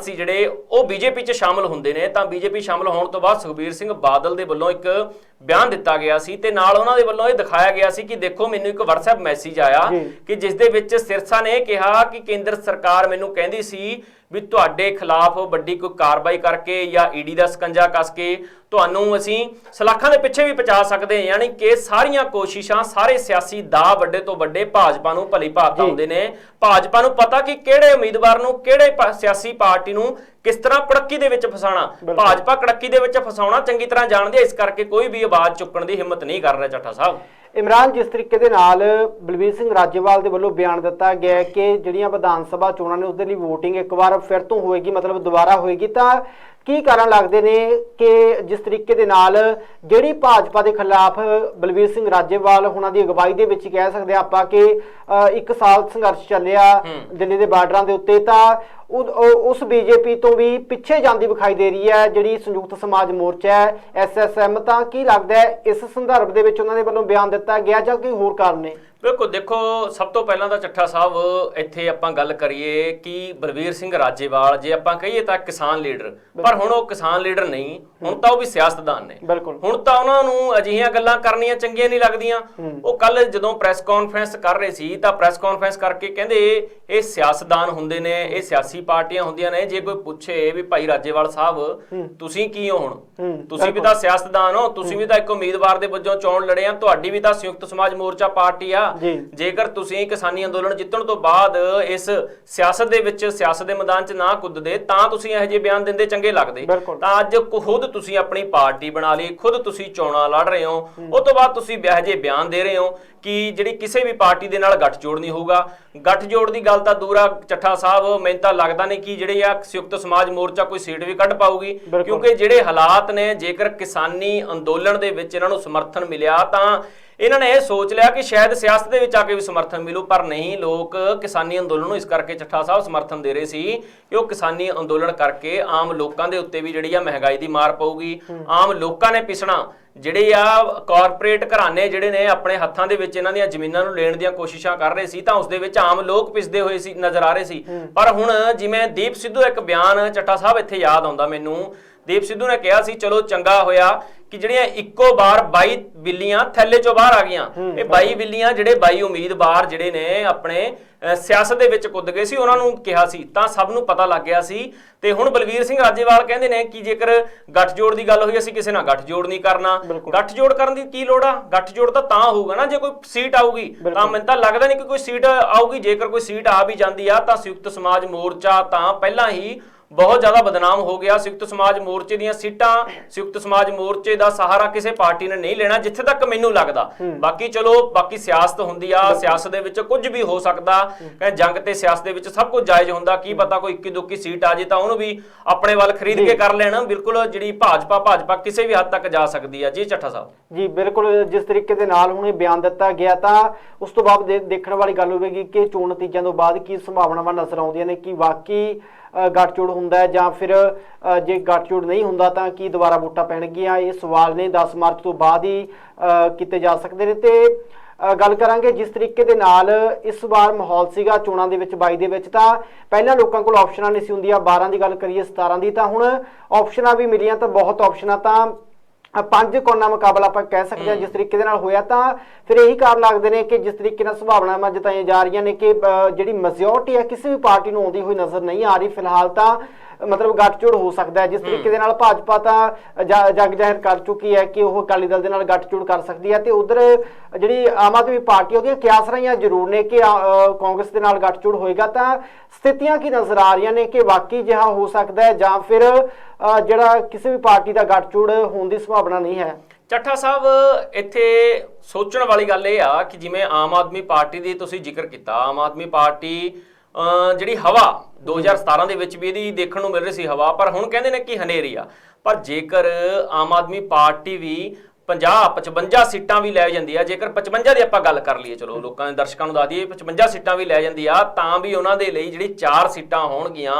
ਸੀ ਜਿਹੜੇ, ਉਹ ਬੀਜੇਪੀ 'ਚ ਸ਼ਾਮਲ ਹੁੰਦੇ ਨੇ। ਤਾਂ ਬੀਜੇਪੀ ਸ਼ਾਮਲ ਹੋਣ ਤੋਂ ਬਾਅਦ ਸੁਖਬੀਰ ਸਿੰਘ ਬਾਦਲ ਦੇ ਵੱਲੋਂ ਇੱਕ ਬਿਆਨ ਦਿੱਤਾ ਗਿਆ ਸੀ ਤੇ ਨਾਲ ਉਹਨਾਂ ਦੇ ਵੱਲੋਂ ਇਹ ਦਿਖਾਇਆ ਗਿਆ ਸੀ ਕਿ ਦੇਖੋ ਮੈਨੂੰ ਇੱਕ WhatsApp ਮੈਸੇਜ ਆਇਆ ਕਿ ਜਿਸ ਦੇ ਵਿੱਚ ਸਿਰਸਾ ਨੇ ਕਿਹਾ ਕਿ ਕੇਂਦਰ ਸਰਕਾਰ ਮੈਨੂੰ ਕਹਿੰਦੀ ਸੀ ਵੀ ਤੁਹਾਡੇ ਖਿਲਾਫ ਵੱਡੀ ਕੋਈ ਕਾਰਵਾਈ ਕਰਕੇ ਜਾਂ ਈਡੀ ਦਾ ਸਕੰਜਾ ਕੱਸ ਕੇ ਤੁਹਾਨੂੰ ਅਸੀਂ ਸਲਾਖਾਂ ਦੇ ਪਿੱਛੇ ਵੀ ਪਹੁੰਚਾ ਸਕਦੇ ਹਾਂ। ਯਾਨੀ ਕਿ ਸਾਰੀਆਂ ਕੋਸ਼ਿਸ਼ਾਂ, ਸਾਰੇ ਸਿਆਸੀ ਦਾ ਵੱਡੇ ਤੋਂ ਵੱਡੇ ਭਾਜਪਾ ਨੂੰ ਭਲੀ ਭਾਂਤ ਆਉਂਦੇ ਨੇ। ਭਾਜਪਾ ਨੂੰ ਪਤਾ ਕਿ ਕਿਹੜੇ ਉਮੀਦਵਾਰ ਨੂੰ, ਕਿਹੜੇ ਸਿਆਸੀ ਪਾਰਟੀ ਨੂੰ ਕਿਸ ਤਰ੍ਹਾਂ ਕੜਕੀ ਦੇ ਵਿੱਚ ਫਸਾਉਣਾ। ਭਾਜਪਾ ਕੜਕੀ ਦੇ ਵਿੱਚ ਫਸਾਉਣਾ ਚੰਗੀ ਤਰ੍ਹਾਂ ਜਾਣਦੀ ਹੈ। ਇਸ ਕਰਕੇ ਕੋਈ ਵੀ ਆਵਾਜ਼ ਚੁੱਕਣ ਦੀ ਹਿੰਮਤ ਨਹੀਂ ਕਰ ਰਿਹਾ ਚੱਠਾ ਸਾਹਿਬ। ਇਮਰਾਨ, ਜਿਸ ਤਰੀਕੇ ਦੇ ਨਾਲ ਬਲਬੀਰ ਸਿੰਘ ਰਾਜੇਵਾਲ ਦੇ ਵੱਲੋਂ ਬਿਆਨ ਦਿੱਤਾ ਗਿਆ ਕਿ ਜਿਹੜੀਆਂ ਵਿਧਾਨ ਸਭਾ ਚੋਣਾਂ ਨੇ ਉਸ ਦੇ ਲਈ ਵੋਟਿੰਗ ਇੱਕ ਵਾਰ ਫਿਰ ਤੋਂ ਹੋਏਗੀ, ਮਤਲਬ ਦੁਬਾਰਾ ਹੋਏਗੀ, ਤਾਂ ਕੀ ਕਾਰਨ ਲੱਗਦੇ ਨੇ ਕਿ ਜਿਸ ਤਰੀਕੇ ਦੇ ਨਾਲ ਜਿਹੜੀ ਭਾਜਪਾ ਦੇ ਖਿਲਾਫ ਬਲਬੀਰ ਸਿੰਘ ਰਾਜੇਵਾਲ ਉਹਨਾਂ ਦੀ ਅਗਵਾਈ ਦੇ ਵਿੱਚ ਕਹਿ ਸਕਦੇ ਆਪਾਂ ਕਿ 1 ਸਾਲ ਸੰਘਰਸ਼ ਚੱਲਿਆ ਦਿੱਲੀ ਦੇ ਬਾਰਡਰਾਂ ਦੇ ਉੱਤੇ, ਤਾਂ ਉਸ ਬੀਜੇਪੀ ਤੋਂ ਵੀ ਪਿੱਛੇ ਜਾਂਦੀ ਵਿਖਾਈ ਦੇ ਰਹੀ ਹੈ ਜਿਹੜੀ ਸੰਯੁਕਤ ਸਮਾਜ ਮੋਰਚਾ ਹੈ, SSM। ਤਾਂ ਕੀ ਲੱਗਦਾ ਹੈ ਇਸ ਸੰਦਰਭ ਦੇ ਵਿੱਚ ਉਹਨਾਂ ਦੇ ਵੱਲੋਂ ਬਿਆਨ ਦਿੱਤਾ ਗਿਆ ਜਾਂ ਕੋਈ ਹੋਰ ਕਾਰਨ ਨੇ? ਬਿਲਕੁਲ। ਦੇਖੋ, ਸਭ ਤੋਂ ਪਹਿਲਾਂ ਤਾਂ ਚੱਠਾ ਸਾਹਿਬ ਇੱਥੇ ਆਪਾਂ ਗੱਲ ਕਰੀਏ ਕਿ ਬਲਬੀਰ ਸਿੰਘ ਰਾਜੇਵਾਲ ਜੇ ਆਪਾਂ ਕਹੀਏ ਤਾਂ ਕਿਸਾਨ ਲੀਡਰ, ਪਰ ਹੁਣ ਉਹ ਕਿਸਾਨ ਲੀਡਰ ਨਹੀਂ, ਹੁਣ ਤਾਂ ਉਹ ਵੀ ਸਿਆਸਤਦਾਨ ਨੇ। ਹੁਣ ਤਾਂ ਉਹਨਾਂ ਨੂੰ ਅਜਿਹੀਆਂ ਗੱਲਾਂ ਕਰਨੀਆਂ ਚੰਗੀਆਂ ਨਹੀਂ ਲੱਗਦੀਆਂ। ਉਹ ਕੱਲ ਜਦੋਂ ਪ੍ਰੈਸ ਕਾਨਫਰੰਸ ਕਰ ਰਹੇ ਸੀ ਤਾਂ ਪ੍ਰੈਸ ਕਾਨਫਰੰਸ ਕਰਕੇ ਕਹਿੰਦੇ ਇਹ ਸਿਆਸਤਦਾਨ ਹੁੰਦੇ ਨੇ, ਇਹ ਸਿਆਸੀ ਪਾਰਟੀਆਂ ਹੁੰਦੀਆਂ ਨੇ। ਜੇ ਕੋਈ ਪੁੱਛੇ ਵੀ ਭਾਈ ਰਾਜੇਵਾਲ ਸਾਹਿਬ ਤੁਸੀਂ ਕੀ ਹੋ, ਹੁਣ ਤੁਸੀਂ ਵੀ ਤਾਂ ਸਿਆਸਤਦਾਨ ਹੋ, ਤੁਸੀਂ ਵੀ ਤਾਂ ਇੱਕ ਉਮੀਦਵਾਰ ਦੇ ਵਜੋਂ ਚੋਣ ਲੜੇ ਆ, ਤੁਹਾਡੀ ਵੀ ਤਾਂ ਸੰਯੁਕਤ ਸਮਾਜ ਮੋਰਚਾ ਪਾਰਟੀ ਆ। ਜੇਕਰ ਤੁਸੀਂ ਕਿਸਾਨੀ ਅੰਦੋਲਨ ਜਿੱਤਣ ਤੋਂ ਬਾਅਦ ਇਸ ਸਿਆਸਤ ਦੇ ਵਿੱਚ, ਸਿਆਸਤ ਦੇ ਮੈਦਾਨ 'ਚ ਨਾ ਕੁੱਦਦੇ ਤਾਂ ਤੁਸੀਂ ਇਹੋ ਜਿਹੇ ਬਿਆਨ ਦਿੰਦੇ ਚੰਗੇ ਲੱਗਦੇ। ਤਾਂ ਅੱਜ ਖੁਦ ਤੁਸੀਂ ਆਪਣੀ ਪਾਰਟੀ ਬਣਾ ਲਈ, ਖੁਦ ਤੁਸੀਂ ਚੋਣਾਂ ਲੜ ਰਹੇ ਹੋ, ਉਹ ਤੋਂ ਬਾਅਦ ਤੁਸੀਂ ਇਹੋ ਜਿਹੇ ਬਿਆਨ ਦੇ ਰਹੇ ਹੋ ਕਿ ਜਿਹੜੀ ਕਿਸੇ ਵੀ ਪਾਰਟੀ ਦੇ ਨਾਲ ਗੱਠਜੋੜ ਨਹੀਂ ਹੋਊਗਾ। ਗੱਠਜੋੜ ਦੀ ਗੱਲ ਤਾਂ ਦੂਰ ਆ ਚੱਠਾ ਸਾਹਿਬ, ਮੈਨੂੰ ਤਾਂ ਲੱਗਦਾ ਨਹੀਂ ਕਿ ਜਿਹੜੇ ਆ ਸੰਯੁਕਤ ਸਮਾਜ ਮੋਰਚਾ ਕੋਈ ਸੀਟ ਵੀ ਕੱਢ ਪਾਊਗੀ। ਕਿਉਂਕਿ ਜਿਹੜੇ ਹਾਲਾਤ ਨੇ, ਜੇਕਰ ਕਿਸਾਨੀ ਅੰਦੋਲਨ ਦੇ ਵਿੱਚ ਇਹਨਾਂ ਨੂੰ ਸਮਰਥਨ ਮਿਲਿਆ ਤਾਂ ਇਹਨਾਂ ਨੇ ਇਹ ਸੋਚ ਲਿਆ ਕਿ ਸ਼ਾਇਦ ਸਿਆਸਤ ਦੇ ਵਿੱਚ ਆ ਕੇ ਵੀ ਸਮਰਥਨ ਮਿਲੂ, ਪਰ ਨਹੀਂ। ਲੋਕ ਕਿਸਾਨੀ ਅੰਦੋਲਨ ਨੂੰ ਇਸ ਕਰਕੇ ਚੱਠਾ ਸਾਹਿਬ ਸਮਰਥਨ ਦੇ ਰਹੇ ਸੀ ਕਿ ਉਹ ਕਿਸਾਨੀ ਅੰਦੋਲਨ ਕਰਕੇ ਆਮ ਲੋਕਾਂ ਦੇ ਉੱਤੇ ਵੀ ਜਿਹੜੀ ਆ ਮਹਿੰਗਾਈ ਦੀ ਮਾਰ ਪਊਗੀ, ਆਮ ਲੋਕਾਂ ਨੇ ਪਿਸਣਾ। ਜਿਹੜੇ ਆ ਕਾਰਪੋਰੇਟ ਘਰਾਣੇ ਜਿਹੜੇ ਨੇ ਆਪਣੇ ਹੱਥਾਂ ਦੇ ਵਿੱਚ ਇਹਨਾਂ ਦੀਆਂ ਜ਼ਮੀਨਾਂ ਨੂੰ ਲੈਣ ਦੀਆਂ ਕੋਸ਼ਿਸ਼ਾਂ ਕਰ ਰਹੇ ਸੀ, ਤਾਂ ਉਸ ਦੇ ਵਿੱਚ ਆਮ ਲੋਕ ਪਿਸਦੇ ਹੋਏ ਸੀ ਨਜ਼ਰ ਆ ਰਹੇ ਸੀ। ਪਰ ਹੁਣ ਜਿਵੇਂ ਦੀਪ ਸਿੱਧੂ ਇੱਕ ਬਿਆਨ ਚੱਠਾ ਸਾਹਿਬ ਇੱਥੇ ਯਾਦ ਆਉਂਦਾ ਮੈਨੂੰ, ਦੀਪ ਸਿੱਧੂ ਨੇ ਕਿਹਾ ਸੀ ਚਲੋ ਚੰਗਾ ਹੋਇਆ ਕਿ ਜਿਹੜੀਆਂ ਇੱਕੋ ਵਾਰ 22 ਬਿੱਲੀਆਂ ਥੈਲੇ ਚੋਂ ਬਾਹਰ ਆ ਗਈਆਂ। ਇਹ 22 ਬਿੱਲੀਆਂ ਜਿਹੜੇ 22 ਉਮੀਦਵਾਰ ਜਿਹੜੇ ਨੇ ਆਪਣੇ ਸਿਆਸਤ ਦੇ ਵਿੱਚ ਕੁੱਦ ਗਏ ਸੀ, ਉਹਨਾਂ ਨੂੰ ਕਿਹਾ ਸੀ ਤਾਂ ਸਭ ਨੂੰ ਪਤਾ ਲੱਗ ਗਿਆ ਸੀ। ਤੇ ਹੁਣ ਬਲਬੀਰ ਸਿੰਘ ਰਾਜੇਵਾਲ ਕਹਿੰਦੇ ਨੇ ਕਿ ਜੇਕਰ ਗੱਠਜੋੜ ਦੀ ਗੱਲ ਹੋਈ, ਅਸੀਂ ਕਿਸੇ ਨਾਲ ਗੱਠਜੋੜ ਨਹੀਂ ਕਰਨਾ। ਗੱਠਜੋੜ ਕਰਨ ਦੀ ਕੀ ਲੋੜ ਆ? ਗੱਠਜੋੜ ਤਾਂ ਹੋਊਗਾ ਨਾ ਜੇ ਕੋਈ ਸੀਟ ਆਊਗੀ। ਤਾਂ ਮੈਨੂੰ ਤਾਂ ਲੱਗਦਾ ਨਹੀਂ ਕਿ ਕੋਈ ਸੀਟ ਆਊਗੀ। ਜੇਕਰ ਕੋਈ ਸੀਟ ਆ ਵੀ ਜਾਂਦੀ ਆ ਤਾਂ ਸੰਯੁਕਤ ਸਮਾਜ ਮੋਰਚਾ ਤਾਂ ਪਹਿਲਾਂ ਹੀ ਬਹੁਤ ਜ਼ਿਆਦਾ ਬਦਨਾਮ ਹੋ ਗਿਆ। ਸੰਯੁਕਤ ਸਮਾਜ ਮੋਰਚੇ ਦੀਆਂ ਸੀਟਾਂ ਸੰਯੁਕਤ ਸਮਾਜ ਮੋਰਚੇ ਦਾ ਸਹਾਰਾ ਕਿਸੇ ਪਾਰਟੀ ਨੇ ਨਹੀਂ ਲੈਣਾ, ਜਿੱਥੇ ਤੱਕ ਮੈਨੂੰ ਲੱਗਦਾ। ਬਾਕੀ ਚਲੋ ਬਾਕੀ ਸਿਆਸਤ ਹੁੰਦੀ ਆ, ਸਿਆਸਤ ਦੇ ਵਿੱਚ ਕੁਝ ਵੀ ਹੋ ਸਕਦਾ, ਜੰਗ ਤੇ ਸਿਆਸਤ ਦੇ ਵਿੱਚ ਸਭ ਕੁਝ ਜਾਇਜ਼ ਹੁੰਦਾ। ਕੀ ਪਤਾ ਕੋਈ 21-22 ਸੀਟ ਆ ਜੇ ਤਾਂ ਉਹਨੂੰ ਵੀ ਆਪਣੇ ਵੱਲ ਖਰੀਦ ਕੇ ਕਰ ਲੈਣ। ਬਿਲਕੁਲ ਜਿਹੜੀ ਭਾਜਪਾ ਕਿਸੇ ਵੀ ਹੱਦ ਤੱਕ ਜਾ ਸਕਦੀ ਆ। ਜੀ ਚੱਠਾ ਸਾਹਿਬ ਜੀ ਬਿਲਕੁਲ, ਜਿਸ ਤਰੀਕੇ ਦੇ ਨਾਲ ਹੁਣ ਇਹ ਬਿਆਨ ਦਿੱਤਾ ਗਿਆ ਤਾਂ ਉਸ ਤੋਂ ਬਾਅਦ ਦੇਖਣ ਵਾਲੀ ਗੱਲ ਹੋਵੇਗੀ ਕਿ ਚੋਣ ਨਤੀਜਿਆਂ ਤੋਂ ਬਾਅਦ ਕੀ ਸੰਭਾਵਨਾਵਾਂ ਨਜ਼ਰ ਆਉਂਦੀਆਂ ਨੇ, ਕਿ ਵਾਕਈ ਗੱਠਜੋੜ ਹੁੰਦਾ ਹੈ ਜਾਂ ਫਿਰ ਜੇ ਗੱਠਜੋੜ ਨਹੀਂ ਹੁੰਦਾ ਤਾਂ ਕੀ ਦੁਬਾਰਾ ਵੋਟਾਂ ਪੈਣਗੀਆਂ। ਇਹ ਸਵਾਲ ਨੇ 10 ਮਾਰਚ ਤੋਂ ਬਾਅਦ ਹੀ ਕੀਤੇ ਜਾ ਸਕਦੇ ਨੇ। ਤੇ ਗੱਲ ਕਰਾਂਗੇ ਜਿਸ ਤਰੀਕੇ ਦੇ ਨਾਲ ਇਸ ਵਾਰ ਮਾਹੌਲ ਸੀਗਾ ਚੋਣਾਂ ਦੇ ਵਿੱਚ 22 ਦੇ ਵਿੱਚ, ਤਾਂ ਪਹਿਲਾਂ ਲੋਕਾਂ ਕੋਲ ਆਪਸ਼ਨਾਂ ਨਹੀਂ ਸੀ ਹੁੰਦੀਆਂ। 12 ਦੀ ਗੱਲ ਕਰੀਏ 17 ਦੀ, ਤਾਂ ਹੁਣ ਆਪਸ਼ਨਾਂ ਵੀ ਮਿਲੀਆਂ ਤਾਂ ਬਹੁਤ ਆਪਸ਼ਨਾਂ, ਤਾਂ 5 ਕੋਨਾ ਮੁਕਾਬਲਾ ਆਪਾਂ ਕਹਿ ਸਕਦੇ ਹਾਂ ਜਿਸ ਤਰੀਕੇ ਦੇ ਨਾਲ ਹੋਇਆ। ਤਾਂ ਫਿਰ ਇਹੀ ਕਾਰਨ ਲੱਗਦੇ ਨੇ ਕਿ ਜਿਸ ਤਰੀਕੇ ਨਾਲ ਸੰਭਾਵਨਾਵਾਂ ਜਤਾਈਆਂ ਜਾ ਰਹੀਆਂ ਨੇ ਕਿ ਜਿਹੜੀ ਮੈਜੋਰਟੀ ਹੈ ਕਿਸੇ ਵੀ ਪਾਰਟੀ ਨੂੰ ਆਉਂਦੀ ਹੋਈ ਨਜ਼ਰ ਨਹੀਂ ਆ ਰਹੀ ਫਿਲਹਾਲ, ਤਾਂ ਮਤਲਬ ਗੱਠਜੋੜ ਹੋ ਸਕਦਾ ਹੈ। ਜਿਸ ਤਰੀਕੇ ਦੇ ਨਾਲ ਭਾਜਪਾ ਤਾਂ ਜੱਗ ਜ਼ਾਹਿਰ ਕਰ ਚੁੱਕੀ ਹੈ ਕਿ ਉਹ ਅਕਾਲੀ ਦਲ ਦੇ ਨਾਲ ਗੱਠਜੋੜ ਕਰ ਸਕਦੀ ਹੈ, ਤੇ ਉਧਰ ਜਿਹੜੀ ਆਮ ਆਦਮੀ ਪਾਰਟੀ ਉਹਦੀਆਂ ਕਿਆਸ ਰਹੀਆਂ ਜ਼ਰੂਰ ਨੇ ਕਿ ਕਾਂਗਰਸ ਦੇ ਨਾਲ ਗੱਠਜੋੜ ਹੋਏਗਾ। ਤਾਂ ਸਥਿਤੀਆਂ ਕੀ ਨਜ਼ਰ ਆ ਰਹੀਆਂ ਨੇ ਕਿ ਵਾਕਈ ਜਿਹਾ ਹੋ ਸਕਦਾ ਹੈ ਜਾਂ ਫਿਰ ਜਿਹੜਾ ਕਿਸੇ ਵੀ ਪਾਰਟੀ ਦਾ ਗੱਠਜੋੜ ਹੋਣ ਦੀ ਸੰਭਾਵਨਾ ਨਹੀਂ ਹੈ। ਚੱਠਾ ਸਾਹਿਬ ਇੱਥੇ ਸੋਚਣ ਵਾਲੀ ਗੱਲ ਇਹ ਆ ਕਿ ਜਿਵੇਂ ਆਮ ਆਦਮੀ ਪਾਰਟੀ ਦੀ ਤੁਸੀਂ ਜ਼ਿਕਰ ਕੀਤਾ, ਆਮ ਆਦਮੀ ਪਾਰਟੀ ਜਿਹੜੀ ਹਵਾ 2017 ਦੇ ਵਿੱਚ ਵੀ ਇਹਦੀ ਦੇਖਣ ਨੂੰ ਮਿਲ ਰਹੀ ਸੀ ਹਵਾ, ਪਰ ਹੁਣ ਕਹਿੰਦੇ ਨੇ ਕਿ ਹਨੇਰੀ ਆ। ਪਰ ਜੇਕਰ ਆਮ ਆਦਮੀ ਪਾਰਟੀ ਵੀ 50-55 ਸੀਟਾਂ ਵੀ ਲੈ ਜਾਂਦੀ ਆ, ਜੇਕਰ 55 ਦੀ ਆਪਾਂ ਗੱਲ ਕਰ ਲਈਏ, ਚਲੋ ਲੋਕਾਂ ਦੇ ਦਰਸ਼ਕਾਂ ਨੂੰ ਦੱਸ ਦਈਏ 55 ਸੀਟਾਂ ਵੀ ਲੈ ਜਾਂਦੀ ਆ, ਤਾਂ ਵੀ ਉਹਨਾਂ ਦੇ ਲਈ ਜਿਹੜੀ 4 ਸੀਟਾਂ ਹੋਣਗੀਆਂ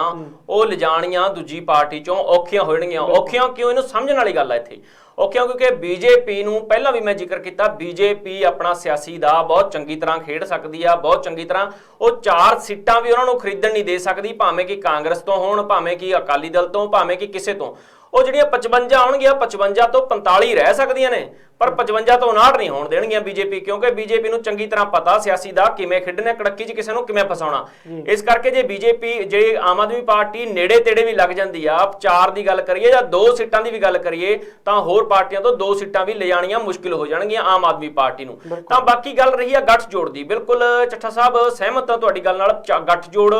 ਉਹ ਲਿਜਾਣੀਆਂ ਦੂਜੀ ਪਾਰਟੀ ਚੋਂ ਔਖੀਆਂ ਹੋਣਗੀਆਂ। ਔਖੀਆਂ ਕਿਉਂ? ਇਹਨੂੰ ਸਮਝਣ ਵਾਲੀ ਗੱਲ ਆ ਇੱਥੇ। ਔਖੀਆਂ ਕਿਉਂਕਿ ਬੀਜੇਪੀ ਨੂੰ ਪਹਿਲਾਂ ਵੀ ਮੈਂ ਜ਼ਿਕਰ ਕੀਤਾ, ਬੀਜੇਪੀ ਆਪਣਾ ਸਿਆਸੀ ਦਾ ਬਹੁਤ ਚੰਗੀ ਤਰ੍ਹਾਂ ਖੇਡ ਸਕਦੀ ਆ, ਬਹੁਤ ਚੰਗੀ ਤਰ੍ਹਾਂ ਉਹ 4 ਸੀਟਾਂ ਵੀ ਉਹਨਾਂ ਨੂੰ ਖਰੀਦਣ ਨਹੀਂ ਦੇ ਸਕਦੀ, ਭਾਵੇਂ ਕਿ ਕਾਂਗਰਸ ਤੋਂ ਹੋਣ, ਭਾਵੇਂ ਕਿ ਅਕਾਲੀ ਦਲ ਤੋਂ, ਭਾਵੇਂ ਕਿ ਕਿਸੇ ਤੋਂ। ਉਹ ਜਿਹੜੀਆਂ 55 ਆਉਣਗੀਆਂ 55 ਤੋਂ 45 ਰਹਿ ਸਕਦੀਆਂ ਨੇ, ਪਰ 55 ਤੋਂ 59 ਨਹੀਂ ਹੋਣ ਦੇਣਗੀਆਂ ਬੀਜੇਪੀ, ਕਿਉਂਕਿ ਬੀਜੇਪੀ ਨੂੰ ਚੰਗੀ ਤਰ੍ਹਾਂ ਪਤਾ ਸਿਆਸੀ ਦਾ ਕਿਵੇਂ ਖੇਡਣਾ, ਕੜੱਕੀ 'ਚ ਕਿਸੇ ਨੂੰ ਕਿਵੇਂ ਫਸਾਉਣਾ। ਇਸ ਕਰਕੇ ਜੇ ਬੀਜੇਪੀ ਜੇ ਆਮ ਆਦਮੀ ਪਾਰਟੀ ਨੇੜੇ ਤੇੜੇ ਵੀ ਲੱਗ ਜਾਂਦੀ ਆ, 4 ਦੀ ਗੱਲ ਕਰੀਏ ਜਾਂ 2 ਸੀਟਾਂ ਦੀ ਵੀ ਗੱਲ ਕਰੀਏ, ਤਾਂ ਹੋਰ ਪਾਰਟੀਆਂ ਤੋਂ 2 ਸੀਟਾਂ ਵੀ ਲਿਜਾਣੀਆਂ ਮੁਸ਼ਕਿਲ ਹੋ ਜਾਣਗੀਆਂ ਆਮ ਆਦਮੀ ਪਾਰਟੀ ਨੂੰ। ਤਾਂ ਬਾਕੀ ਗੱਲ ਰਹੀ ਆ ਗੱਠਜੋੜ ਦੀ, ਬਿਲਕੁਲ ਚੱਠਾ ਸਾਹਿਬ ਸਹਿਮਤ ਹਾਂ ਤੁਹਾਡੀ ਗੱਲ ਨਾਲ। ਗੱਠਜੋੜ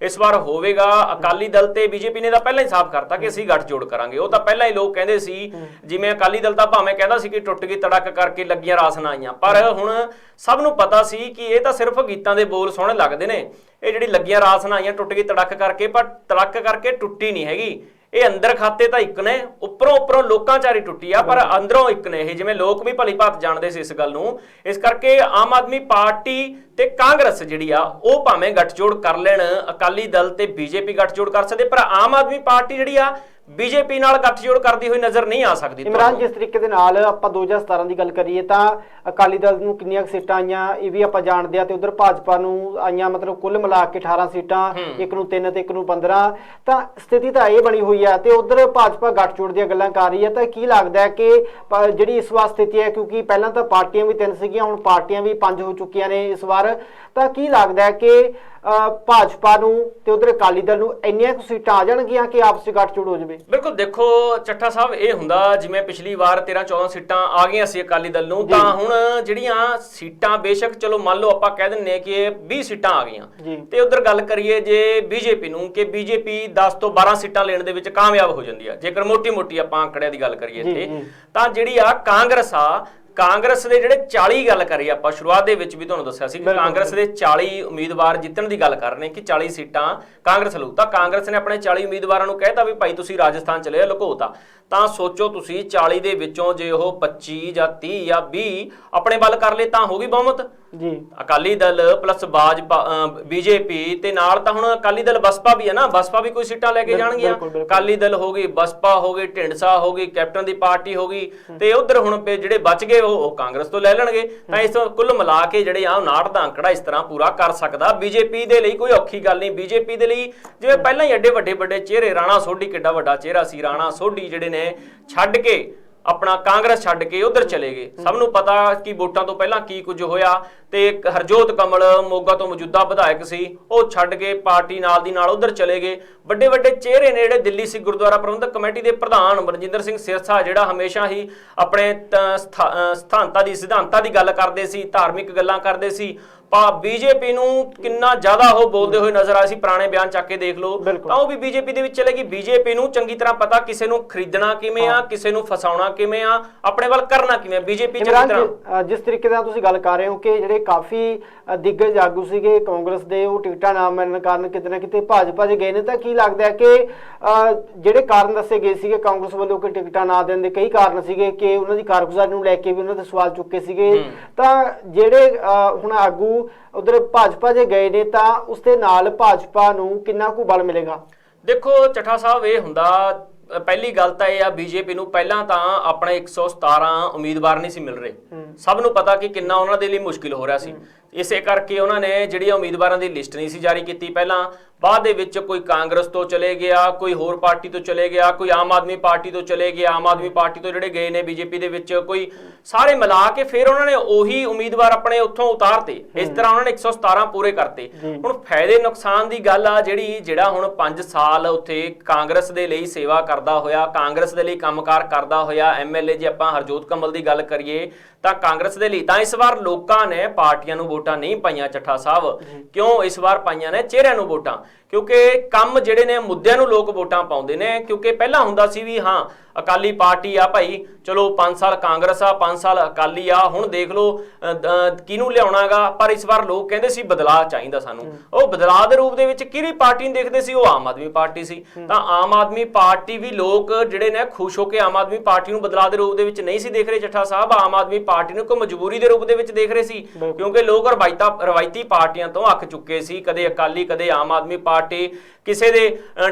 ਇਸ ਵਾਰ ਹੋਵੇਗਾ। ਅਕਾਲੀ ਦਲ ਤੇ ਬੀਜੇਪੀ ਨੇ ਤਾਂ ਪਹਿਲਾਂ ਹੀ ਸਾਫ਼ ਕਰਤਾ ਕਿ ਅਸੀਂ ਗੱਠਜੋੜ ਕਰਾਂਗੇ। ਉਹ ਤਾਂ ਪਹਿਲਾਂ ਹੀ ਲੋਕ ਕਹਿੰਦੇ ਸੀ, ਜਿਵੇਂ ਅਕਾਲੀ ਦਲ ਤਾਂ ਭਾਵੇਂ ਕਹਿੰਦਾ ਸੀ ਕਿ ਟੁੱਟ ਗਈ ਤੜਕ ਕਰਕੇ ਲੱਗੀਆਂ ਰਾਸਨਾਂ ਆਈਆਂ, ਪਰ ਹੁਣ ਸਭ ਨੂੰ ਪਤਾ ਸੀ ਕਿ ਇਹ ਤਾਂ ਸਿਰਫ ਗੀਤਾਂ ਦੇ ਬੋਲ ਸੋਹਣੇ ਲੱਗਦੇ ਨੇ। ਇਹ ਜਿਹੜੀ ਲੱਗੀਆਂ ਰਾਸਨਾਂ ਆਈਆਂ ਟੁੱਟ ਗਈ ਤੜਕ ਕਰਕੇ, ਪਰ ਤੜਕ ਕਰਕੇ ਟੁੱਟੀ ਨਹੀਂ ਹੈਗੀ। ਇਹ ਅੰਦਰ ਖਾਤੇ ਤਾਂ ਇੱਕ ਨੇ, ਉੱਪਰੋਂ ਲੋਕਾਂ ਚਾਰੀ ਟੁੱਟੀ ਆ, ਪਰ ਅੰਦਰੋਂ ਇੱਕ ਨੇ ਇਹ, ਜਿਵੇਂ ਲੋਕ ਵੀ ਭਲੀ ਭਾਂਤ ਜਾਣਦੇ ਸੀ ਇਸ ਗੱਲ ਨੂੰ। ਇਸ ਕਰਕੇ ਆਮ ਆਦਮੀ ਪਾਰਟੀ ਤੇ ਕਾਂਗਰਸ ਜਿਹੜੀ ਆ ਉਹ ਭਾਵੇਂ ਗੱਠਜੋੜ ਕਰ ਲੈਣ, ਅਕਾਲੀ ਦਲ ਤੇ ਬੀਜੇਪੀ ਗੱਠਜੋੜ ਕਰ ਸਕਦੇ, ਪਰ ਆਮ ਆਦਮੀ ਪਾਰਟੀ ਜਿਹੜੀ ਆ ਬੀਜੇਪੀ ਨਾਲ ਗੱਠਜੋੜ ਕਰਦੀ ਹੋਈ ਨਜ਼ਰ ਨਹੀਂ ਆ ਸਕਦੀ। ਇਮਰਾਨ, ਜਿਸ ਤਰੀਕੇ ਦੇ ਨਾਲ ਆਪਾਂ 2017 ਦੀ ਗੱਲ ਕਰੀਏ ਤਾਂ ਅਕਾਲੀ ਦਲ ਨੂੰ ਕਿੰਨੀਆਂ ਸੀਟਾਂ ਆਈਆਂ ਇਹ ਵੀ ਆਪਾਂ ਜਾਣਦੇ ਆ, ਤੇ ਉਧਰ ਭਾਜਪਾ ਨੂੰ ਆਈਆਂ ਮਤਲਬ ਕੁੱਲ ਮਿਲਾ ਕੇ 18 ਸੀਟਾਂ, ਇੱਕ ਨੂੰ 3 ਤੇ ਇੱਕ ਨੂੰ 15। ਤਾਂ ਸਥਿਤੀ ਤਾਂ ਇਹ ਬਣੀ ਹੋਈ ਆ, ਤੇ ਉਧਰ ਭਾਜਪਾ ਗੱਠਜੋੜ ਦੀਆਂ ਗੱਲਾਂ ਕਰ ਰਹੀ ਹੈ। ਤਾਂ ਕੀ ਲੱਗਦਾ ਹੈ ਕਿ ਜਿਹੜੀ ਇਸ ਵਾਰ ਸਥਿਤੀ ਹੈ, ਕਿਉਂਕਿ ਪਹਿਲਾਂ ਤਾਂ ਪਾਰਟੀਆਂ ਵੀ 3 ਸੀਗੀਆਂ, ਹੁਣ ਪਾਰਟੀਆਂ ਵੀ 5 ਹੋ ਚੁੱਕੀਆਂ ਨੇ ਇਸ ਵਾਰ, ਤਾਂ ਕੀ ਲੱਗਦਾ ਹੈ ਕਿ ਭਾਜਪਾ ਨੂੰ ਤੇ ਉਧਰ ਅਕਾਲੀ ਦਲ ਨੂੰ ਇੰਨੀਆਂ ਕੁ ਸੀਟਾਂ ਆ ਜਾਣਗੀਆਂ ਕਿ ਆਪਸ ਵਿੱਚ ਗੱਠਜੋੜ ਹੋ ਜਾਵੇ? ਬਿਲਕੁਲ, ਦੇਖੋ ਚੱਠਾ ਸਾਹਿਬ ਇਹ ਹੁੰਦਾ ਜਿਵੇਂ ਪਿਛਲੀ ਵਾਰ 13-14 ਸੀਟਾਂ ਆ ਗਈਆਂ ਸੀ ਅਕਾਲੀ ਦਲ ਨੂੰ, ਤਾਂ ਹੁਣ ਜਿਹੜੀਆਂ ਸੀਟਾਂ ਬੇਸ਼ੱਕ ਚਲੋ ਮੰਨ ਲਓ ਆਪਾਂ ਕਹਿ ਦਿੰਨੇ ਕਿ 20 ਸੀਟਾਂ ਆ ਗਈਆਂ, ਤੇ ਉਧਰ ਗੱਲ ਕਰੀਏ ਜੇ ਬੀਜੇਪੀ ਨੂੰ ਕਿ ਬੀਜੇਪੀ 10 ਤੋਂ 12 ਸੀਟਾਂ ਲੈਣ ਦੇ ਵਿੱਚ ਕਾਮਯਾਬ ਹੋ ਜਾਂਦੀ ਆ, ਜੇਕਰ ਮੋਟੀ ਆਪਾਂ ਆંકੜਿਆਂ ਦੀ ਗੱਲ ਕਰੀਏ ਇੱਥੇ, ਤਾਂ ਜਿਹੜੀ ਆ ਕਾਂਗਰਸ ਦੇ ਜਿਹੜੇ 40 ਗੱਲ ਕਰੀ ਆਪਾਂ ਸ਼ੁਰੂਆਤ ਦੇ ਵਿੱਚ ਵੀ ਤੁਹਾਨੂੰ ਦੱਸਿਆ ਸੀ ਕਿ ਕਾਂਗਰਸ ਦੇ 40 ਉਮੀਦਵਾਰ ਜਿੱਤਣ ਦੀ ਗੱਲ ਕਰ ਰਹੇ ਕਿ 40 ਸੀਟਾਂ ਕਾਂਗਰਸ ਲਊ, ਤਾਂ ਕਾਂਗਰਸ ਨੇ ਆਪਣੇ 40 ਉਮੀਦਵਾਰਾਂ ਨੂੰ ਕਹਿਤਾ ਵੀ ਭਾਈ ਤੁਸੀਂ ਰਾਜਸਥਾਨ ਚਲੇ ਲੁਕੋਤਾ। ਤਾਂ ਸੋਚੋ ਤੁਸੀਂ 40 ਦੇ ਵਿੱਚੋਂ ਜੇ ਉਹ 25 ਜਾਂ 30 ਜਾਂ 20 ਆਪਣੇ ਵੱਲ ਕਰ ਲਏ ਤਾਂ ਹੋ ਗਈ ਬਹੁਮਤ ਜੀ। ਅਕਾਲੀ ਦਲ ਪਲੱਸ ਬੀਜੇਪੀ ਤੇ ਨਾਲ ਤਾਂ ਹੁਣ ਅਕਾਲੀ ਦਲ ਬਸਪਾ ਵੀ ਹੈ ਨਾ, ਬਸਪਾ ਵੀ ਕੋਈ ਸੀਟਾਂ ਲੈ ਕੇ ਜਾਣਗੀਆਂ। ਅਕਾਲੀ ਦਲ ਹੋ ਗਈ, ਬਸਪਾ ਹੋ ਗਈ, ਢਿੰਡਸਾ ਹੋ ਗਈ, ਕੈਪਟਨ ਦੀ ਪਾਰਟੀ ਹੋ ਗਈ, ਤੇ ਉਧਰ ਹੁਣ ਜਿਹੜੇ ਬਚ ਗਏ ਉਹ ਕਾਂਗਰਸ ਤੋਂ ਲੈ ਲੈਣਗੇ। ਤਾਂ ਇਸ ਕੁੱਲ ਮਿਲਾ ਕੇ ਜਿਹੜੇ ਆ 59 ਦਾ ਅੰਕੜਾ ਇਸ ਤਰ੍ਹਾਂ ਪੂਰਾ ਕਰ ਸਕਦਾ। ਬੀਜੇਪੀ ਦੇ ਲਈ ਕੋਈ ਔਖੀ ਗੱਲ ਨਹੀਂ। ਬੀਜੇਪੀ ਦੇ ਲਈ ਜਿਵੇਂ ਪਹਿਲਾਂ ਹੀ ਐਡੇ ਵੱਡੇ ਚਿਹਰੇ, ਰਾਣਾ ਸੋਢੀ ਕਿੱਡਾ ਵੱਡਾ ਚਿਹਰਾ ਸੀ, ਰਾਣਾ ਸੋਢੀ ਜਿਹੜੇ ਨੇ ਛੱਡ ਕੇ ਆਪਣਾ ਕਾਂਗਰਸ ਛੱਡ ਕੇ ਉਧਰ ਚਲੇ ਗਏ। ਸਭ ਨੂੰ ਪਤਾ ਕਿ ਵੋਟਾਂ ਤੋਂ ਪਹਿਲਾਂ ਕੀ ਕੁਝ ਹੋਇਆ, ਤੇ ਹਰਜੋਤ ਕਮਲ ਮੋਗਾ ਤੋਂ ਮੌਜੂਦਾ ਵਿਧਾਇਕ ਸੀ, ਉਹ ਛੱਡ ਕੇ ਪਾਰਟੀ ਨਾਲ ਦੀ ਨਾਲ ਉਧਰ ਚਲੇ ਗਏ। ਵੱਡੇ ਵੱਡੇ ਚਿਹਰੇ ਨੇ ਜਿਹੜੇ ਦਿੱਲੀ ਸਿੱਖ ਗੁਰਦੁਆਰਾ ਪ੍ਰਬੰਧਕ ਕਮੇਟੀ ਦੇ ਪ੍ਰਧਾਨ ਮਨਜਿੰਦਰ ਸਿੰਘ ਸਿਰਸਾ, ਜਿਹੜਾ ਹਮੇਸ਼ਾ ਹੀ ਆਪਣੇ ਸਿਧਾਂਤਾਂ ਦੀ ਗੱਲ ਕਰਦੇ ਸੀ, ਧਾਰਮਿਕ ਗੱਲਾਂ ਕਰਦੇ ਸੀ, ਬੀਜੇਪੀ ਨੂੰ ਕਿੰਨਾ ਜ਼ਿਆਦਾ ਉਹ ਬੋਲਦੇ ਹੋਏ ਨਜ਼ਰ ਆਏ ਸੀ। ਪੁਰਾਣੇ ਬਿਆਨ ਚੱਕ ਕੇ ਦੇਖ ਲਓ ਤਾਂ ਉਹ ਵੀ ਬੀਜੇਪੀ ਦੇ ਵਿੱਚ ਚਲੇਗੀ। ਬੀਜੇਪੀ ਨੂੰ ਚੰਗੀ ਤਰ੍ਹਾਂ ਪਤਾ ਕਿਸੇ ਨੂੰ ਖਰੀਦਣਾ ਕਿਵੇਂ ਆ, ਕਿਸੇ ਨੂੰ ਫਸਾਉਣਾ ਕਿਵੇਂ ਆ, ਆਪਣੇ ਵੱਲ ਕਰਨਾ ਕਿਵੇਂ। ਬੀਜੇਪੀ ਚੰਗੀ ਤਰ੍ਹਾਂ ਜਿਸ ਤਰੀਕੇ ਨਾਲ ਤੁਸੀਂ ਗੱਲ ਕਰ ਰਹੇ ਹੋ ਕਿ ਜਿਹੜੇ ਕਾਫੀ ਦਿੱਗਜ ਆਗੂ ਸੀਗੇ ਕਾਂਗਰਸ ਦੇ, ਉਹ ਟਿਕਟਾਂ ਨਾ ਮਿਲਣ ਕਾਰਨ ਕਿਤੇ ਨਾ ਕਿਤੇ ਭਾਜਪਾ 'ਚ ਗਏ ਨੇ, ਤਾਂ ਕੀ ਲੱਗਦਾ ਹੈ ਕਿ ਜਿਹੜੇ ਕਾਰਨ ਦੱਸੇ ਗਏ ਸੀਗੇ ਕਾਂਗਰਸ ਵੱਲੋਂ ਕਿ ਟਿਕਟਾਂ ਨਾ ਦੇਣ ਦੇ ਕਈ ਕਾਰਨ ਸੀਗੇ ਕਿ ਉਹਨਾਂ ਦੀ ਕਾਰਗੁਜ਼ਾਰੀ ਨੂੰ ਲੈ ਕੇ ਵੀ ਉਹਨਾਂ ਦੇ ਸਵਾਲ ਚੁੱਕੇ ਸੀਗੇ, ਤਾਂ ਜਿਹੜੇ ਹੁਣ ਆਗੂ ਉਧਰ ਭਾਜਪਾ ਜੇ ਗਏ ਨੇ ਤਾਂ ਉਸ ਦੇ ਨਾਲ ਭਾਜਪਾ ਨੂੰ ਕਿੰਨਾ ਕੁ ਬਲ ਮਿਲੇਗਾ? ਦੇਖੋ ਚੱਠਾ ਸਾਹਿਬ, ਇਹ ਹੁੰਦਾ ਪਹਿਲੀ ਗੱਲ ਤਾਂ ਇਹ ਆ, ਬੀਜੇਪੀ ਨੂੰ ਪਹਿਲਾਂ ਤਾਂ ਆਪਣੇ 117 ਉਮੀਦਵਾਰ ਨਹੀਂ ਸੀ ਮਿਲ ਰਹੇ। ਸਭ ਨੂੰ ਪਤਾ ਕਿ ਕਿੰਨਾ ਉਹਨਾਂ ਦੇ ਲਈ ਮੁਸ਼ਕਿਲ ਹੋ ਰਿਹਾ ਸੀ। ਇਸੇ ਕਰਕੇ ਉਹਨਾਂ ਨੇ ਜਿਹੜੀਆਂ ਉਮੀਦਵਾਰਾਂ ਦੀ ਲਿਸਟ ਨਹੀਂ ਸੀ ਜਾਰੀ ਕੀਤੀ ਪਹਿਲਾਂ। ਬਾਅਦ ਦੇ ਵਿੱਚ ਕੋਈ ਕਾਂਗਰਸ ਤੋਂ ਚਲੇ ਗਿਆ, ਕੋਈ ਹੋਰ ਪਾਰਟੀ ਤੋਂ ਚਲੇ ਗਿਆ, ਕੋਈ ਆਮ ਆਦਮੀ ਪਾਰਟੀ ਤੋਂ ਚਲੇ ਗਿਆ, ਆਮ ਆਦਮੀ ਪਾਰਟੀ ਤੋਂ ਜਿਹੜੇ ਗਏ ਨੇ ਬੀਜੇਪੀ ਦੇ ਵਿੱਚ ਕੋਈ, ਸਾਰੇ ਮਿਲਾ ਕੇ ਫਿਰ ਉਹਨਾਂ ਨੇ ਉਹੀ ਉਮੀਦਵਾਰ ਆਪਣੇ ਉੱਥੋਂ ਉਤਾਰਤੇ। ਇਸ ਤਰ੍ਹਾਂ ਉਹਨਾਂ ਨੇ 117 ਪੂਰੇ ਕਰਤੇ। ਹੁਣ ਫਾਇਦੇ ਨੁਕਸਾਨ ਦੀ ਗੱਲ ਆ, ਜਿਹੜਾ ਹੁਣ 5 ਸਾਲ ਉੱਥੇ ਕਾਂਗਰਸ ਦੇ ਲਈ ਸੇਵਾ ਕਰਦਾ ਹੋਇਆ, ਕਾਂਗਰਸ ਦੇ ਲਈ ਕੰਮਕਾਰ ਕਰਦਾ ਹੋਇਆ ਐਮਐਲਏ, ਜੇ ਆਪਾਂ ਹਰਜੋਤ ਕਮਲ ਦੀ ਗੱਲ ਕਰੀਏ ਤਾਂ ਕਾਂਗਰਸ ਦੇ ਲਈ ਤਾਂ ਇਸ ਵਾਰ ਲੋਕਾਂ ਨੇ ਪਾਰਟੀਆਂ ਨੂੰ ਵੋਟਾਂ ਨਹੀਂ ਪਾਈਆਂ ਚੱਠਾ ਸਾਹਿਬ। ਕਿਉਂ ਇਸ ਵਾਰ ਪਾਈਆਂ ਨੇ? ਚਿਹਰਿਆਂ ਨੂੰ ਵੋਟਾਂ, ਕਿਉਂਕਿ ਕੰਮ ਜਿਹੜੇ ਨੇ, ਮੁੱਦਿਆਂ ਨੂੰ ਲੋਕ ਵੋਟਾਂ ਪਾਉਂਦੇ ਨੇ। ਕਿਉਂਕਿ ਪਹਿਲਾਂ ਹੁੰਦਾ ਸੀ ਵੀ ਹਾਂ ਅਕਾਲੀ ਪਾਰਟੀ ਆ ਭਾਈ, ਚਲੋ 5 ਸਾਲ ਕਾਂਗਰਸ ਆ, 5 ਸਾਲ ਅਕਾਲੀ ਆ, ਹੁਣ ਦੇਖ ਲਓ ਕਿਹਨੂੰ ਲਿਆਉਣਾਗਾ। ਪਰ ਇਸ ਵਾਰ ਲੋਕ ਕਹਿੰਦੇ ਸੀ ਬਦਲਾਅ ਚਾਹੀਦਾ ਸਾਨੂੰ। ਉਹ ਬਦਲਾਅ ਦੇ ਰੂਪ ਦੇ ਵਿੱਚ ਕਿਹੜੀ ਪਾਰਟੀ ਨੂੰ ਦੇਖਦੇ ਸੀ? ਉਹ ਆਮ ਆਦਮੀ ਪਾਰਟੀ ਸੀ। ਤਾਂ ਆਮ ਆਦਮੀ ਪਾਰਟੀ ਵੀ ਲੋਕ ਜਿਹੜੇ ਨੇ ਖੁਸ਼ ਹੋ ਕੇ ਆਮ ਆਦਮੀ ਪਾਰਟੀ ਨੂੰ ਬਦਲਾਅ ਦੇ ਰੂਪ ਦੇ ਵਿੱਚ ਨਹੀਂ ਸੀ ਦੇਖ ਰਹੇ ਚੱਠਾ ਸਾਹਿਬ। ਆਮ ਆਦਮੀ ਪਾਰਟੀ ਨੂੰ ਕੋਈ ਮਜਬੂਰੀ ਦੇ ਰੂਪ ਦੇ ਵਿੱਚ ਦੇਖ ਰਹੇ ਸੀ, ਕਿਉਂਕਿ ਲੋਕ ਰਵਾਇਤੀ ਪਾਰਟੀਆਂ ਤੋਂ ਅੱਕ ਚੁੱਕੇ ਸੀ। ਕਦੇ ਅਕਾਲੀ, ਕਦੇ ਆਮ ਆਦਮੀ ਪਾਰਟੀ। ਕਿਸੇ ਦੇ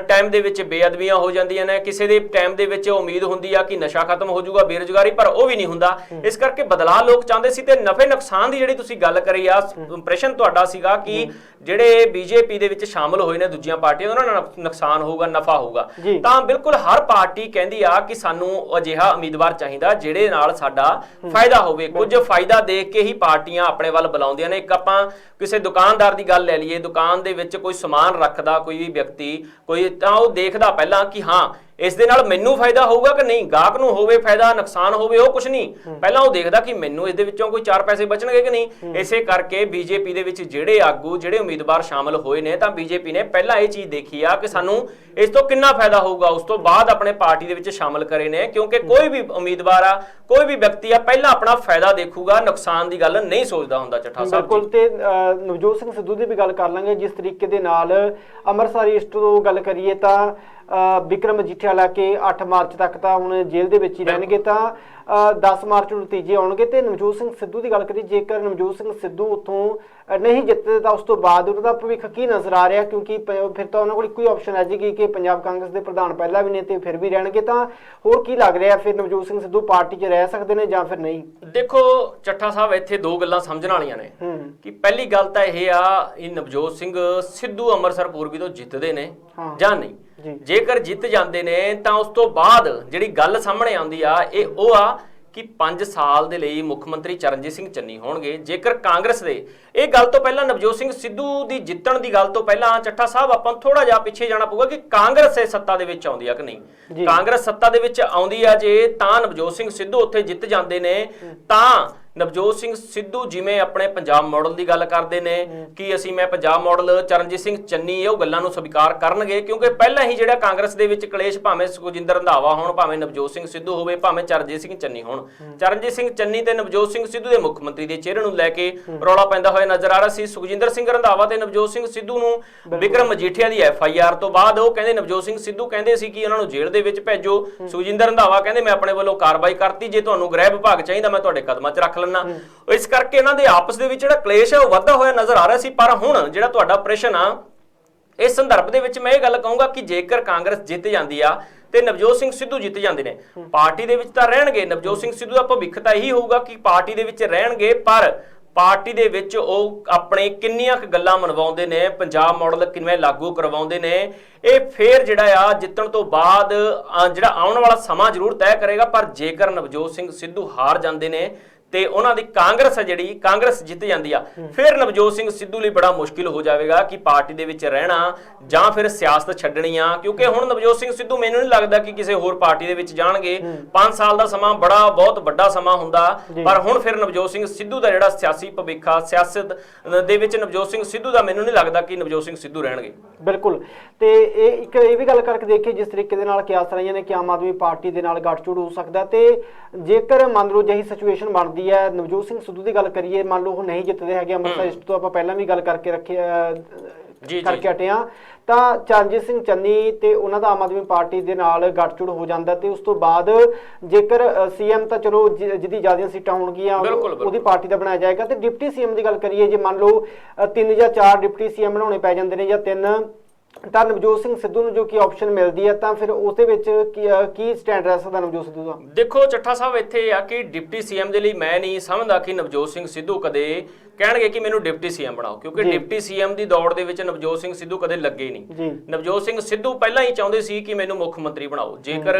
ਟਾਈਮ ਦੇ ਵਿੱਚ ਬੇਅਦਬੀਆਂ ਹੋ ਜਾਂਦੀਆਂ ਨੇ, ਕਿਸੇ ਦੇ ਟਾਈਮ ਦੇ ਵਿੱਚ ਉਮੀਦ ਹੁੰਦੀ ਆ ਕਿ ਨਸ਼ਾ ਖਤਮ ਹੋ ਜਾਊਗਾ, ਬੇਰੁਜ਼ਗਾਰੀ, ਪਰ ਉਹ ਵੀ ਨਹੀਂ ਹੁੰਦਾ। ਇਸ ਕਰਕੇ ਬਦਲਾਅ ਲੋਕ ਚਾਹੁੰਦੇ ਸੀ। ਤੇ ਨਫੇ ਨੁਕਸਾਨ ਦੀ ਜਿਹੜੀ ਤੁਸੀਂ ਗੱਲ ਕਰੀ ਆ, ਪ੍ਰਸ਼ਨ ਤੁਹਾਡਾ ਸੀਗਾ ਕਿ ਜਿਹੜੇ ਬੀਜੇਪੀ ਦੇ ਵਿੱਚ ਸ਼ਾਮਲ ਹੋਏ ਨੇ ਦੂਜੀਆਂ ਪਾਰਟੀਆਂ, ਉਹਨਾਂ ਨਾਲ ਨੁਕਸਾਨ ਹੋਊਗਾ, ਨਫਾ ਹੋਊਗਾ। ਤਾਂ ਬਿਲਕੁਲ ਹਰ ਪਾਰਟੀ ਕਹਿੰਦੀ ਆ ਕਿ ਸਾਨੂੰ ਅਜਿਹਾ ਉਮੀਦਵਾਰ ਚਾਹੀਦਾ ਜਿਹੜੇ ਨਾਲ ਸਾਡਾ ਫਾਇਦਾ ਹੋਵੇ। ਕੁਝ ਫਾਇਦਾ ਦੇਖ ਕੇ ਹੀ ਪਾਰਟੀਆਂ ਆਪਣੇ ਵੱਲ ਬੁਲਾਉਂਦੀਆਂ ਨੇ। ਇੱਕ ਆਪਾਂ ਕਿਸੇ ਦੁਕਾਨਦਾਰ ਦੀ ਗੱਲ ਲੈ ਲਈਏ, ਦੁਕਾਨ ਦੇ ਵਿੱਚ ਕੋਈ ਸਮਾਨ ਰੱਖਦਾ ਕੋਈ ਵੀ ਵਿਅਕਤੀ, ਕੋਈ ਤਾਂ ਉਹ ਦੇਖਦਾ ਪਹਿਲਾਂ ਕਿ ਹਾਂ ਇਸ ਦੇ ਨਾਲ ਮੈਨੂੰ ਫਾਇਦਾ ਹੋਊਗਾ ਕਿ ਨਹੀਂ, ਗਾਹਕ ਨੂੰ ਹੋਵੇ ਫਾਇਦਾ, ਨੁਕਸਾਨ ਹੋਵੇ, ਉਹ ਕੁਝ ਨਹੀਂ। ਪਹਿਲਾਂ ਉਹ ਦੇਖਦਾ ਕਿ ਮੈਨੂੰ ਇਸ ਦੇ ਵਿੱਚੋਂ ਕੋਈ 4 ਪੈਸੇ ਬਚਣਗੇ ਕਿ ਨਹੀਂ। ਇਸੇ ਕਰਕੇ ਬੀਜੇਪੀ ਦੇ ਵਿੱਚ ਜਿਹੜੇ ਆਗੂ, ਜਿਹੜੇ ਉਮੀਦਵਾਰ ਸ਼ਾਮਲ ਹੋਏ ਨੇ, ਤਾਂ ਬੀਜੇਪੀ ਨੇ ਪਹਿਲਾਂ ਇਹ ਚੀਜ਼ ਦੇਖੀ ਆ ਕਿ ਸਾਨੂੰ ਇਸ ਤੋਂ ਕਿੰਨਾ ਫਾਇਦਾ ਹੋਊਗਾ, ਉਸ ਤੋਂ ਬਾਅਦ ਆਪਣੇ ਪਾਰਟੀ ਦੇ ਵਿੱਚ ਸ਼ਾਮਲ ਕਰੇ ਨੇ। ਕਿਉਂਕਿ ਕੋਈ ਵੀ ਉਮੀਦਵਾਰ ਆ, ਕੋਈ ਵੀ ਵਿਅਕਤੀ ਆ, ਪਹਿਲਾਂ ਆਪਣਾ ਫਾਇਦਾ ਦੇਖੂਗਾ, ਨੁਕਸਾਨ ਦੀ ਗੱਲ ਨਹੀਂ ਸੋਚਦਾ ਹੁੰਦਾ ਚੱਠਾ ਸਾਹਿਬ। ਬਿਲਕੁਲ। ਤੇ ਨਵਜੋਤ ਸਿੰਘ ਸਿੱਧੂ ਦੀ ਵੀ ਗੱਲ ਕਰ ਲਾਂਗੇ। ਜਿਸ ਤਰੀਕੇ ਦੇ ਨਾਲ ਅੰਮ੍ਰਿਤਸਰ ਈਸਟ ਤੋਂ ਗੱਲ ਕਰੀਏ ਤਾਂ ਵਿਕਰਮ ਮਜੀਠੀਆ ਲਾ ਕੇ 8 ਮਾਰਚ ਤੱਕ ਤਾਂ ਹੁਣ ਜੇਲ੍ਹ ਦੇ ਵਿੱਚ ਹੀ ਰਹਿਣਗੇ, ਤਾਂ 10 ਮਾਰਚ ਨੂੰ ਨਤੀਜੇ ਆਉਣਗੇ। ਤੇ ਨਵਜੋਤ ਸਿੰਘ ਸਿੱਧੂ ਦੀ ਗੱਲ ਕਰੀਏ, ਜੇਕਰ ਨਵਜੋਤ ਸਿੰਘ ਸਿੱਧੂ ਉੱਥੋਂ ਨਹੀਂ ਜਿੱਤਦੇ ਤਾਂ ਉਸ ਤੋਂ ਬਾਅਦ ਉਹਨਾਂ ਦਾ ਭਵਿੱਖ ਕੀ ਨਜ਼ਰ ਆ ਰਿਹਾ? ਕਿਉਂਕਿ ਫਿਰ ਤਾਂ ਉਹਨਾਂ ਕੋਲ ਇੱਕੋ ਹੀ ਆਪਸ਼ਨ ਹੈ ਜੀ ਕਿ ਪੰਜਾਬ ਕਾਂਗਰਸ ਦੇ ਪ੍ਰਧਾਨ ਪਹਿਲਾਂ ਵੀ ਨੇ ਤੇ ਫਿਰ ਵੀ ਰਹਿਣਗੇ। ਤਾਂ ਹੋਰ ਕੀ ਲੱਗ ਰਿਹਾ ਫਿਰ ਨਵਜੋਤ ਸਿੰਘ ਸਿੱਧੂ ਪਾਰਟੀ 'ਚ ਰਹਿ ਸਕਦੇ ਨੇ ਜਾਂ ਫਿਰ ਨਹੀਂ? ਦੇਖੋ ਚੱਠਾ ਸਾਹਿਬ, ਇੱਥੇ 2 ਗੱਲਾਂ ਸਮਝਣ ਵਾਲੀਆਂ ਨੇ ਕਿ ਪਹਿਲੀ ਗੱਲ ਤਾਂ ਇਹ ਆ, ਇਹ ਨਵਜੋਤ ਸਿੰਘ ਸਿੱਧੂ ਅੰਮ੍ਰਿਤਸਰ ਪੂਰਬੀ ਤੋਂ ਜਿੱਤਦੇ ਨੇ ਜਾਂ ਨਹੀਂ। ਜੇਕਰ ਜਿੱਤ ਜਾਂਦੇ ਨੇ ਤਾਂ ਉਸ ਤੋਂ ਬਾਅਦ ਜਿਹੜੀ ਗੱਲ ਸਾਹਮਣੇ ਆਉਂਦੀ ਆ ਉਹ ਆ ਕਿ 5 ਸਾਲ ਦੇ ਲਈ ਮੁੱਖ ਮੰਤਰੀ ਚਰਨਜੀਤ ਸਿੰਘ ਚੰਨੀ ਹੋਣਗੇ। ਜੇਕਰ ਕਾਂਗਰਸ ਦੇ, ਇਹ ਗੱਲ ਤੋਂ ਪਹਿਲਾਂ ਨਵਜੋਤ ਸਿੰਘ ਸਿੱਧੂ ਦੀ ਜਿੱਤਣ ਦੀ ਗੱਲ ਤੋਂ ਪਹਿਲਾਂ ਚੱਠਾ ਸਾਹਿਬ ਆਪਾਂ ਥੋੜਾ ਜਿਹਾ ਪਿੱਛੇ ਜਾਣਾ ਪਊਗਾ ਕਿ ਕਾਂਗਰਸ ਸੱਤਾ ਦੇ ਵਿੱਚ ਆਉਂਦੀ ਆ ਕਿ ਨਹੀਂ। ਕਾਂਗਰਸ ਸੱਤਾ ਦੇ ਵਿੱਚ ਆਉਂਦੀ ਆ ਜੇ ਤਾਂ ਨਵਜੋਤ ਸਿੰਘ ਸਿੱਧੂ ਉੱਥੇ ਜਿੱਤ ਜਾਂਦੇ ਨੇ, ਤਾਂ ਨਵਜੋਤ ਸਿੰਘ ਸਿੱਧੂ ਜਿਵੇਂ ਆਪਣੇ ਪੰਜਾਬ ਮਾਡਲ ਦੀ ਗੱਲ ਕਰਦੇ ਨੇ ਕਿ ਮੈਂ ਪੰਜਾਬ ਮਾਡਲ, ਚਰਨਜੀਤ ਸਿੰਘ ਚੰਨੀ ਉਹ ਗੱਲਾਂ ਨੂੰ ਸਵੀਕਾਰ ਕਰਨਗੇ। ਕਿਉਂਕਿ ਪਹਿਲਾਂ ਹੀ ਜਿਹੜਾ ਕਾਂਗਰਸ ਦੇ ਵਿੱਚ ਕਲੇਸ਼, ਭਾਵੇਂ ਸੁਖਜਿੰਦਰ ਰੰਧਾਵਾ ਹੋਣ, ਭਾਵੇਂ ਨਵਜੋਤ ਸਿੰਘ ਸਿੱਧੂ ਹੋਵੇ, ਭਾਵੇਂ ਚਰਨਜੀਤ ਸਿੰਘ ਚੰਨੀ ਹੋਣ, ਚਰਨਜੀਤ ਸਿੰਘ ਚੰਨੀ ਤੇ ਨਵਜੋਤ ਸਿੰਘ ਸਿੱਧੂ ਦੇ ਮੁੱਖ ਮੰਤਰੀ ਦੇ ਚਿਹਰੇ ਨੂੰ ਲੈ ਕੇ ਰੌਲਾ ਪੈਂਦਾ ਹੋਇਆ ਨਜ਼ਰ ਆ ਰਿਹਾ ਸੀ। ਸੁਖਜਿੰਦਰ ਸਿੰਘ ਰੰਧਾਵਾ ਤੇ ਨਵਜੋਤ ਸਿੰਘ ਸਿੱਧੂ ਨੂੰ ਵਿਕਰਮ ਮਜੀਠੀਆ ਦੀ FIR ਤੋਂ ਬਾਅਦ ਉਹ ਕਹਿੰਦੇ, ਨਵਜੋਤ ਸਿੰਘ ਸਿੱਧੂ ਕਹਿੰਦੇ ਸੀ ਕਿ ਉਹਨਾਂ ਨੂੰ ਜੇਲ੍ਹ ਦੇ ਵਿੱਚ ਭੇਜੋ। ਸੁਖਜਿੰਦਰ ਰੰਧਾਵਾ ਕਹਿੰਦੇ ਮੈਂ ਆਪਣੇ ਵੱਲੋਂ ਕਾਰਵਾਈ ਕਰਤੀ, ਜੇ ਤੁਹਾਨੂੰ ਗ੍ਰਹਿ ਵਿਭਾਗ ਚਾਹੀਦਾ ਮੈਂ ਤੁਹਾਡੇ ਕਦਮਾਂ 'ਚ ਰੱਖ ਲੈਣਾ। ਇਸ ਕਰਕੇ ਇਹਨਾਂ ਦੇ ਆਪਸ ਦੇ ਵਿੱਚ ਜਿਹੜਾ ਕਲੇਸ਼ ਹੈ ਉਹ ਵੱਧਦਾ ਹੋਇਆ ਨਜ਼ਰ ਆ ਰਿਹਾ ਸੀ। ਪਰ ਹੁਣ ਜਿਹੜਾ ਤੁਹਾਡਾ ਪ੍ਰਸ਼ਨ ਆ, ਇਸ ਸੰਦਰਭ ਦੇ ਵਿੱਚ ਮੈਂ ਇਹ ਗੱਲ ਕਹੂੰਗਾ ਕਿ ਜੇਕਰ ਕਾਂਗਰਸ ਜਿੱਤ ਜਾਂਦੀ ਆ ਤੇ ਨਵਜੋਤ ਸਿੰਘ ਸਿੱਧੂ ਜਿੱਤ ਜਾਂਦੇ ਨੇ, ਪਾਰਟੀ ਦੇ ਵਿੱਚ ਤਾਂ ਰਹਿਣਗੇ। ਨਵਜੋਤ ਸਿੰਘ ਸਿੱਧੂ ਦਾ ਭਵਿੱਖ ਤਾਂ ਇਹੀ ਹੋਊਗਾ ਕਿ ਪਾਰਟੀ ਦੇ ਵਿੱਚ ਰਹਿਣਗੇ, ਪਰ ਪਾਰਟੀ ਦੇ ਵਿੱਚ ਉਹ ਆਪਣੇ ਕਿੰਨੀਆਂ ਕੁ ਗੱਲਾਂ ਮਨਵਾਉਂਦੇ ਨੇ, ਪੰਜਾਬ ਮਾਡਲ ਕਿਵੇਂ ਲਾਗੂ ਕਰਵਾਉਂਦੇ ਨੇ, ਇਹ ਫੇਰ ਜਿਹੜਾ ਆ ਜਿੱਤਣ ਤੋਂ ਬਾਅਦ ਜਿਹੜਾ ਆਉਣ ਵਾਲਾ ਸਮਾਂ ਜ਼ਰੂਰ ਤੈਅ ਕਰੇਗਾ। ਪਰ ਜੇਕਰ ਨਵਜੋਤ ਸਿੰਘ ਸਿੱਧੂ ਹਾਰ ਜਾਂਦੇ ਨੇ ਤੇ ਉਹਨਾਂ ਦੀ ਕਾਂਗਰਸ ਹੈ ਜਿਹੜੀ ਕਾਂਗਰਸ ਜਿੱਤ ਜਾਂਦੀ ਆ, ਫਿਰ ਨਵਜੋਤ ਸਿੰਘ ਸਿੱਧੂ ਲਈ ਬੜਾ ਮੁਸ਼ਕਿਲ ਹੋ ਜਾਵੇਗਾ ਕਿ ਪਾਰਟੀ ਦੇ ਵਿੱਚ ਰਹਿਣਾ ਜਾਂ ਫਿਰ ਸਿਆਸਤ ਛੱਡਣੀ ਆ। ਕਿਉਂਕਿ ਹੁਣ ਨਵਜੋਤ ਸਿੰਘ ਸਿੱਧੂ ਮੈਨੂੰ ਨਹੀਂ ਲੱਗਦਾ ਕਿ ਕਿਸੇ ਹੋਰ ਪਾਰਟੀ ਦੇ ਵਿੱਚ ਜਾਣਗੇ। 5 ਸਾਲ ਦਾ ਸਮਾਂ ਬਹੁਤ ਵੱਡਾ ਸਮਾਂ ਹੁੰਦਾ, ਪਰ ਹੁਣ ਫਿਰ ਨਵਜੋਤ ਸਿੰਘ ਸਿੱਧੂ ਦਾ ਜਿਹੜਾ ਸਿਆਸੀ ਭਵਿੱਖ ਆ, ਸਿਆਸਤ ਦੇ ਵਿੱਚ ਨਵਜੋਤ ਸਿੰਘ ਸਿੱਧੂ ਦਾ ਮੈਨੂੰ ਨਹੀਂ ਲੱਗਦਾ ਕਿ ਨਵਜੋਤ ਸਿੰਘ ਸਿੱਧੂ ਰਹਿਣਗੇ। ਬਿਲਕੁਲ। ਤੇ ਇਹ ਵੀ ਗੱਲ ਕਰਕੇ ਦੇਖੀਏ ਜਿਸ ਤਰੀਕੇ ਦੇ ਨਾਲ ਕਿਆਸ ਰਹੀਆਂ ਨੇ ਕਿ ਆਮ ਆਦਮੀ ਪਾਰਟੀ ਦੇ ਨਾਲ ਗੱਠਜੋੜ ਹੋ ਸਕਦਾ, ਤੇ ਜੇਕਰ ਮੰਨ ਲਓ ਜਿਹੀ ਸਿਚੁਏਸ਼ਨ ਬਣਦੀ ਹੈ, ਨਵਜੋਤ ਸਿੰਘ ਸਿੱਧੂ ਦੀ ਗੱਲ ਕਰੀਏ, ਮੰਨ ਲਓ ਉਹ ਨਹੀਂ ਜਿੱਤਦੇ ਹੈਗੇ ਅੰਮ੍ਰਿਤਸਰ ਇਸ ਤੋਂ ਆਪਾਂ ਪਹਿਲਾਂ ਵੀ ਗੱਲ ਕਰਕੇ ਕਰਕੇ ਹਟੇ ਹਾਂ, ਤਾਂ ਚਰਨਜੀਤ ਸਿੰਘ ਚੰਨੀ ਤੇ ਉਹਨਾਂ ਦਾ ਆਮ ਆਦਮੀ ਪਾਰਟੀ ਦੇ ਨਾਲ ਗੱਠਜੋੜ ਹੋ ਜਾਂਦਾ, ਤੇ ਉਸ ਤੋਂ ਬਾਅਦ ਜੇਕਰ ਸੀਐਮ ਤਾਂ ਚਲੋ ਜਿਹਦੀ ਜ਼ਿਆਦਾ ਸੀਟਾਂ ਹੋਣਗੀਆਂ ਉਹਦੀ ਪਾਰਟੀ ਦਾ ਬਣਾਇਆ ਜਾਏਗਾ। ਤੇ ਡਿਪਟੀ ਸੀਐਮ ਦੀ ਗੱਲ ਕਰੀਏ, ਜੇ ਮੰਨ ਲਓ 3 ਜਾਂ 4 ਡਿਪਟੀ ਸੀਐਮ ਬਣਾਉਣੇ ਪੈ ਜਾਂਦੇ ਨੇ ਜਾਂ 3, ਤਾਂ ਨਵਜੋਤ ਸਿੰਘ ਸਿੱਧੂ ਨੂੰ ਜੋ ਕਿ ਆਪਸ਼ਨ ਮਿਲਦੀ ਹੈ, ਤਾਂ ਫਿਰ ਉਸ ਦੇ ਵਿੱਚ ਕੀ ਸਟੈਂਡ ਰਹਿ ਸਕਦਾ ਨਵਜੋਤ ਸਿੱਧੂ ਦਾ? ਦੇਖੋ ਚੱਠਾ ਸਾਹਿਬ, ਇੱਥੇ ਆ ਕਿ ਡਿਪਟੀ ਸੀਐਮ ਦੇ ਲਈ ਮੈਂ ਨਹੀਂ ਸਮਝਦਾ ਕਿ ਨਵਜੋਤ ਸਿੰਘ ਸਿੱਧੂ ਕਦੇ ਕਹਿਣਗੇ ਕਿ ਮੈਨੂੰ ਡਿਪਟੀ ਸੀਐਮ ਬਣਾਓ, ਕਿਉਂਕਿ ਡਿਪਟੀ ਸੀਐਮ ਦੀ ਦੌੜ ਦੇ ਵਿੱਚ ਨਵਜੋਤ ਸਿੰਘ ਸਿੱਧੂ ਕਦੇ ਲੱਗੇ ਨਹੀਂ। ਨਵਜੋਤ ਸਿੰਘ ਸਿੱਧੂ ਪਹਿਲਾਂ ਹੀ ਚਾਹੁੰਦੇ ਸੀ ਕਿ ਮੈਨੂੰ ਮੁੱਖ ਮੰਤਰੀ ਬਣਾਓ। ਜੇਕਰ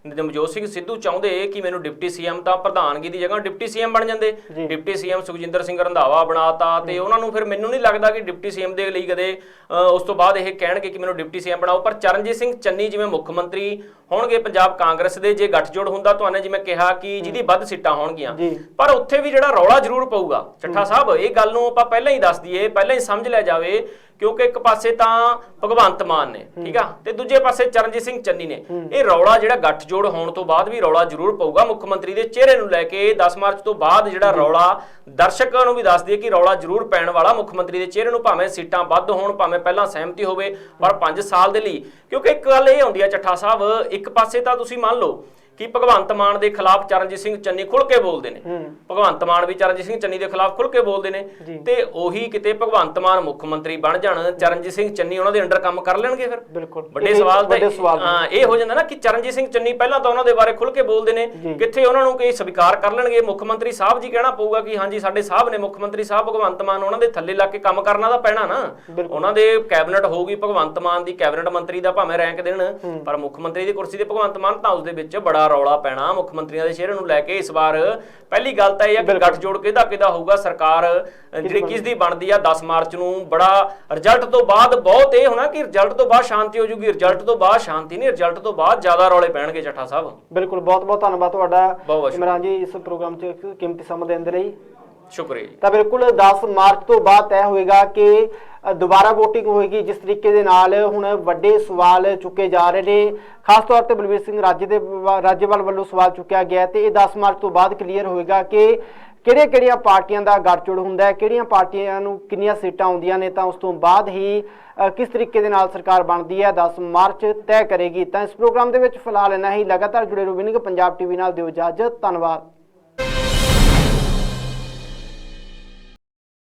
ਨਵਜੋਤ ਸਿੰਘ ਸਿੱਧੂ ਚਾਹੁੰਦੇ ਕਿ ਮੈਨੂੰ ਡਿਪਟੀ ਸੀਐਮ, ਤਾਂ ਪ੍ਰਧਾਨਗੀ ਦੀ ਜਗ੍ਹਾ ਡਿਪਟੀ ਸੀਐਮ ਬਣ ਜਾਂਦੇ। ਡਿਪਟੀ ਸੀਐਮ ਸੁਖਜਿੰਦਰ ਸਿੰਘ ਰੰਧਾਵਾ ਬਣਾਤਾ, ਤੇ ਉਹਨਾਂ ਨੂੰ ਫਿਰ ਮੈਨੂੰ ਨਹੀਂ ਲੱਗਦਾ ਕਿ ਡਿਪਟੀ ਸੀਐਮ ਦੇ ਲਈ ਕਦੇ ਉਸ ਤੋਂ ਬਾਅਦ ਇਹ ਕਹਿਣਗੇ ਕਿ ਮੈਨੂੰ ਡਿਪਟੀ ਸੀਐਮ ਬਣਾਓ। ਪਰ ਚਰਨਜੀਤ ਸਿੰਘ ਚੰਨੀ ਜਿਵੇਂ ਮੁੱਖ ਮੰਤਰੀ ਹੋਣਗੇ ਪੰਜਾਬ ਕਾਂਗਰਸ ਦੇ, ਜੇ ਗੱਠਜੋੜ ਹੁੰਦਾ ਤੁਹਾਨੂੰ ਜਿਵੇਂ ਕਿਹਾ ਕਿ ਜਿਹਦੀ ਵੱਧ ਸੀਟਾਂ ਹੋਣਗੀਆਂ, ਪਰ ਉੱਥੇ ਵੀ ਜਿਹੜਾ ਰੌਲਾ ਜ਼ਰੂਰ ਪਊਗਾ ਚੱਠਾ ਸਾਹਿਬ। ਇਹ ਗੱਲ ਨੂੰ ਆਪਾਂ ਪਹਿਲਾਂ ਹੀ ਦੱਸ ਦਈਏ, ਪਹਿਲਾਂ ਹੀ ਸਮਝ ਲਿਆ ਜਾਵੇ, ਕਿਉਂਕਿ ਇੱਕ ਪਾਸੇ ਤਾਂ ਭਗਵੰਤ ਮਾਨ ਨੇ, ਠੀਕ ਆ, ਤੇ ਦੂਜੇ ਪਾਸੇ ਚਰਨਜੀਤ ਸਿੰਘ ਚੰਨੀ ਨੇ। ਇਹ ਰੌਲਾ ਜਿਹੜਾ ਗੱਠਜੋੜ ਹੋਣ ਤੋਂ ਬਾਅਦ ਵੀ ਰੌਲਾ ਜ਼ਰੂਰ ਪਊਗਾ ਮੁੱਖ ਮੰਤਰੀ ਦੇ ਚਿਹਰੇ ਨੂੰ ਲੈ ਕੇ। 10 ਮਾਰਚ ਤੋਂ ਬਾਅਦ ਜਿਹੜਾ ਰੌਲਾ, ਦਰਸ਼ਕਾਂ ਨੂੰ ਵੀ ਦੱਸ ਦਈਏ ਕਿ ਰੌਲਾ ਜ਼ਰੂਰ ਪੈਣ ਵਾਲਾ ਮੁੱਖ ਮੰਤਰੀ ਦੇ ਚਿਹਰੇ ਨੂੰ, ਭਾਵੇਂ ਸੀਟਾਂ ਵੱਧ ਹੋਣ, ਭਾਵੇਂ ਪਹਿਲਾਂ ਸਹਿਮਤੀ ਹੋਵੇ, ਪਰ 5 ਸਾਲ ਦੇ ਲਈ। ਕਿਉਂਕਿ ਇੱਕ ਗੱਲ ਇਹ ਹੁੰਦੀ ਆ ਚੱਠਾ ਸਾਹਿਬ, ਇੱਕ ਪਾਸੇ ਤਾਂ ਤੁਸੀਂ ਮੰਨ ਲਓ ਕਿ ਭਗਵੰਤ ਮਾਨ ਦੇ ਖਿਲਾਫ ਚਰਨਜੀਤ ਸਿੰਘ ਚੰਨੀ ਖੁੱਲ ਕੇ ਬੋਲਦੇ ਨੇ, ਭਗਵੰਤ ਮਾਨ ਵੀ ਚਰਨਜੀਤ ਸਿੰਘ ਚੰਨੀ ਦੇ ਖਿਲਾਫ ਖੁੱਲ ਕੇ ਬੋਲਦੇ ਨੇ, ਤੇ ਉਹੀ ਕਿਤੇ ਭਗਵੰਤ ਮਾਨ ਮੁੱਖ ਮੰਤਰੀ ਬਣ ਜਾਣ, ਚਰਨਜੀਤ ਸਿੰਘ ਚੰਨੀ ਉਹਨਾਂ ਦੇ ਅੰਡਰ ਕੰਮ ਕਰ ਲੈਣਗੇ? ਫਿਰ ਬਿਲਕੁਲ ਵੱਡੇ ਸਵਾਲ ਤਾਂ ਇਹ ਹੋ ਜਾਂਦਾ ਨਾ ਕਿ ਚਰਨਜੀਤ ਸਿੰਘ ਚੰਨੀ ਪਹਿਲਾਂ ਤਾਂ ਉਹਨਾਂ ਦੇ ਬਾਰੇ ਖੁੱਲ ਕੇ ਬੋਲਦੇ ਨੇ, ਕਿੱਥੇ ਉਹਨਾਂ ਨੂੰ ਕੋਈ ਸਵੀਕਾਰ ਕਰ ਲੈਣਗੇ? ਮੁੱਖ ਮੰਤਰੀ ਸਾਹਿਬ ਜੀ ਕਹਿਣਾ ਪਊਗਾ ਕਿ ਹਾਂਜੀ ਸਾਡੇ ਸਾਹਿਬ ਨੇ ਮੁੱਖ ਮੰਤਰੀ ਸਾਹਿਬ ਭਗਵੰਤ ਮਾਨ, ਉਹਨਾਂ ਦੇ ਥੱਲੇ ਲੱਗ ਕੇ ਕੰਮ ਕਰਨਾ ਤਾਂ ਪੈਣਾ ਨਾ। ਉਹਨਾਂ ਦੇ ਕੈਬਨਿਟ ਹੋਊਗੀ ਭਗਵੰਤ ਮਾਨ ਦੀ, ਕੈਬਨਿਟ ਮੰਤਰੀ ਦਾ ਭਾਵੇਂ ਰੈਂਕ ਦੇਣ, ਪਰ ਮੁੱਖ ਮੰਤਰੀ ਦੀ ਕੁਰਸੀ ਤੇ ਭਗਵੰਤ ਮਾਨ, ਤਾਂ ਉਸ ਦੇ ਵਿੱਚ ਬੜਾ ਰੌਲਾ ਪੈਣਾ ਮੁੱਖ ਮੰਤਰੀਆਂ ਦੇ ਚਿਹਰੇ ਨੂੰ ਲੈ ਕੇ। ਇਸ ਵਾਰ ਪਹਿਲੀ ਗੱਲ ਤਾਂ ਇਹ ਹੈ ਕਿ ਗੱਠਜੋੜ ਕਿਹਦਾ ਹੋਊਗਾ, ਸਰਕਾਰ ਜਿਹੜੀ ਕਿਸ ਦੀ ਬਣਦੀ ਆ 10 ਮਾਰਚ ਨੂੰ। ਬੜਾ ਰਿਜ਼ਲਟ ਤੋਂ ਬਾਅਦ ਬਹੁਤ ਇਹ ਹੋਣਾ ਕਿ ਰਿਜ਼ਲਟ ਤੋਂ ਬਾਅਦ ਸ਼ਾਂਤੀ ਹੋ ਜੂਗੀ, ਰਿਜ਼ਲਟ ਤੋਂ ਬਾਅਦ ਸ਼ਾਂਤੀ ਨਹੀਂ, ਰਿਜ਼ਲਟ ਤੋਂ ਬਾਅਦ ਜ਼ਿਆਦਾ ਰੌਲੇ ਪੈਣਗੇ ਚੱਠਾ ਸਾਹਿਬ। ਬਿਲਕੁਲ, ਬਹੁਤ ਬਹੁਤ ਧੰਨਵਾਦ ਤੁਹਾਡਾ ਇਮਰਾਨ ਜੀ ਇਸ ਪ੍ਰੋਗਰਾਮ 'ਚ ਕੀਮਤੀ ਸਮਾਂ ਦੇਣ ਦੇ ਲਈ। ਸ਼ੁਕਰੀਆ। ਤਾਂ ਬਿਲਕੁਲ 10 ਮਾਰਚ ਤੋਂ ਬਾਅਦ ਤੈਅ ਹੋਏਗਾ ਕਿ ਦੁਬਾਰਾ VOTING ਹੋਏਗੀ। ਜਿਸ ਤਰੀਕੇ ਦੇ ਨਾਲ ਹੁਣ ਵੱਡੇ ਸਵਾਲ ਚੁੱਕੇ ਜਾ ਰਹੇ ਨੇ, ਖਾਸ ਤੌਰ ਤੇ ਬਲਵੀਰ ਸਿੰਘ ਰਾਜੇਵਾਲ ਵੱਲੋਂ ਸਵਾਲ ਚੁੱਕਿਆ ਗਿਆ, ਤੇ ਇਹ 10 ਮਾਰਚ ਤੋਂ ਬਾਅਦ ਕਲੀਅਰ ਹੋਏਗਾ ਕਿ ਕਿਹੜੀਆਂ ਪਾਰਟੀਆਂ ਦਾ ਗੱਠਜੋੜ ਹੁੰਦਾ ਹੈ, ਕਿਹੜੀਆਂ ਪਾਰਟੀਆਂ ਨੂੰ ਕਿੰਨੀਆਂ ਸੀਟਾਂ ਆਉਂਦੀਆਂ ਨੇ, ਤਾਂ ਉਸ ਤੋਂ ਬਾਅਦ ਹੀ ਕਿਸ ਤਰੀਕੇ ਦੇ ਨਾਲ ਸਰਕਾਰ ਬਣਦੀ ਹੈ 10 ਮਾਰਚ ਤੈਅ ਕਰੇਗੀ। ਤਾਂ ਇਸ ਪ੍ਰੋਗਰਾਮ ਦੇ ਵਿੱਚ ਫਿਲਹਾਲ ਇੰਨਾ ਹੀ। ਲਗਾਤਾਰ ਜੁੜੇ ਰਹੋ ਵਿਨਿੰਗ ਪੰਜਾਬ TV ਨਾਲ। ਦਿਓ ਇਜਾਜ਼ਤ। ਧੰਨਵਾਦ।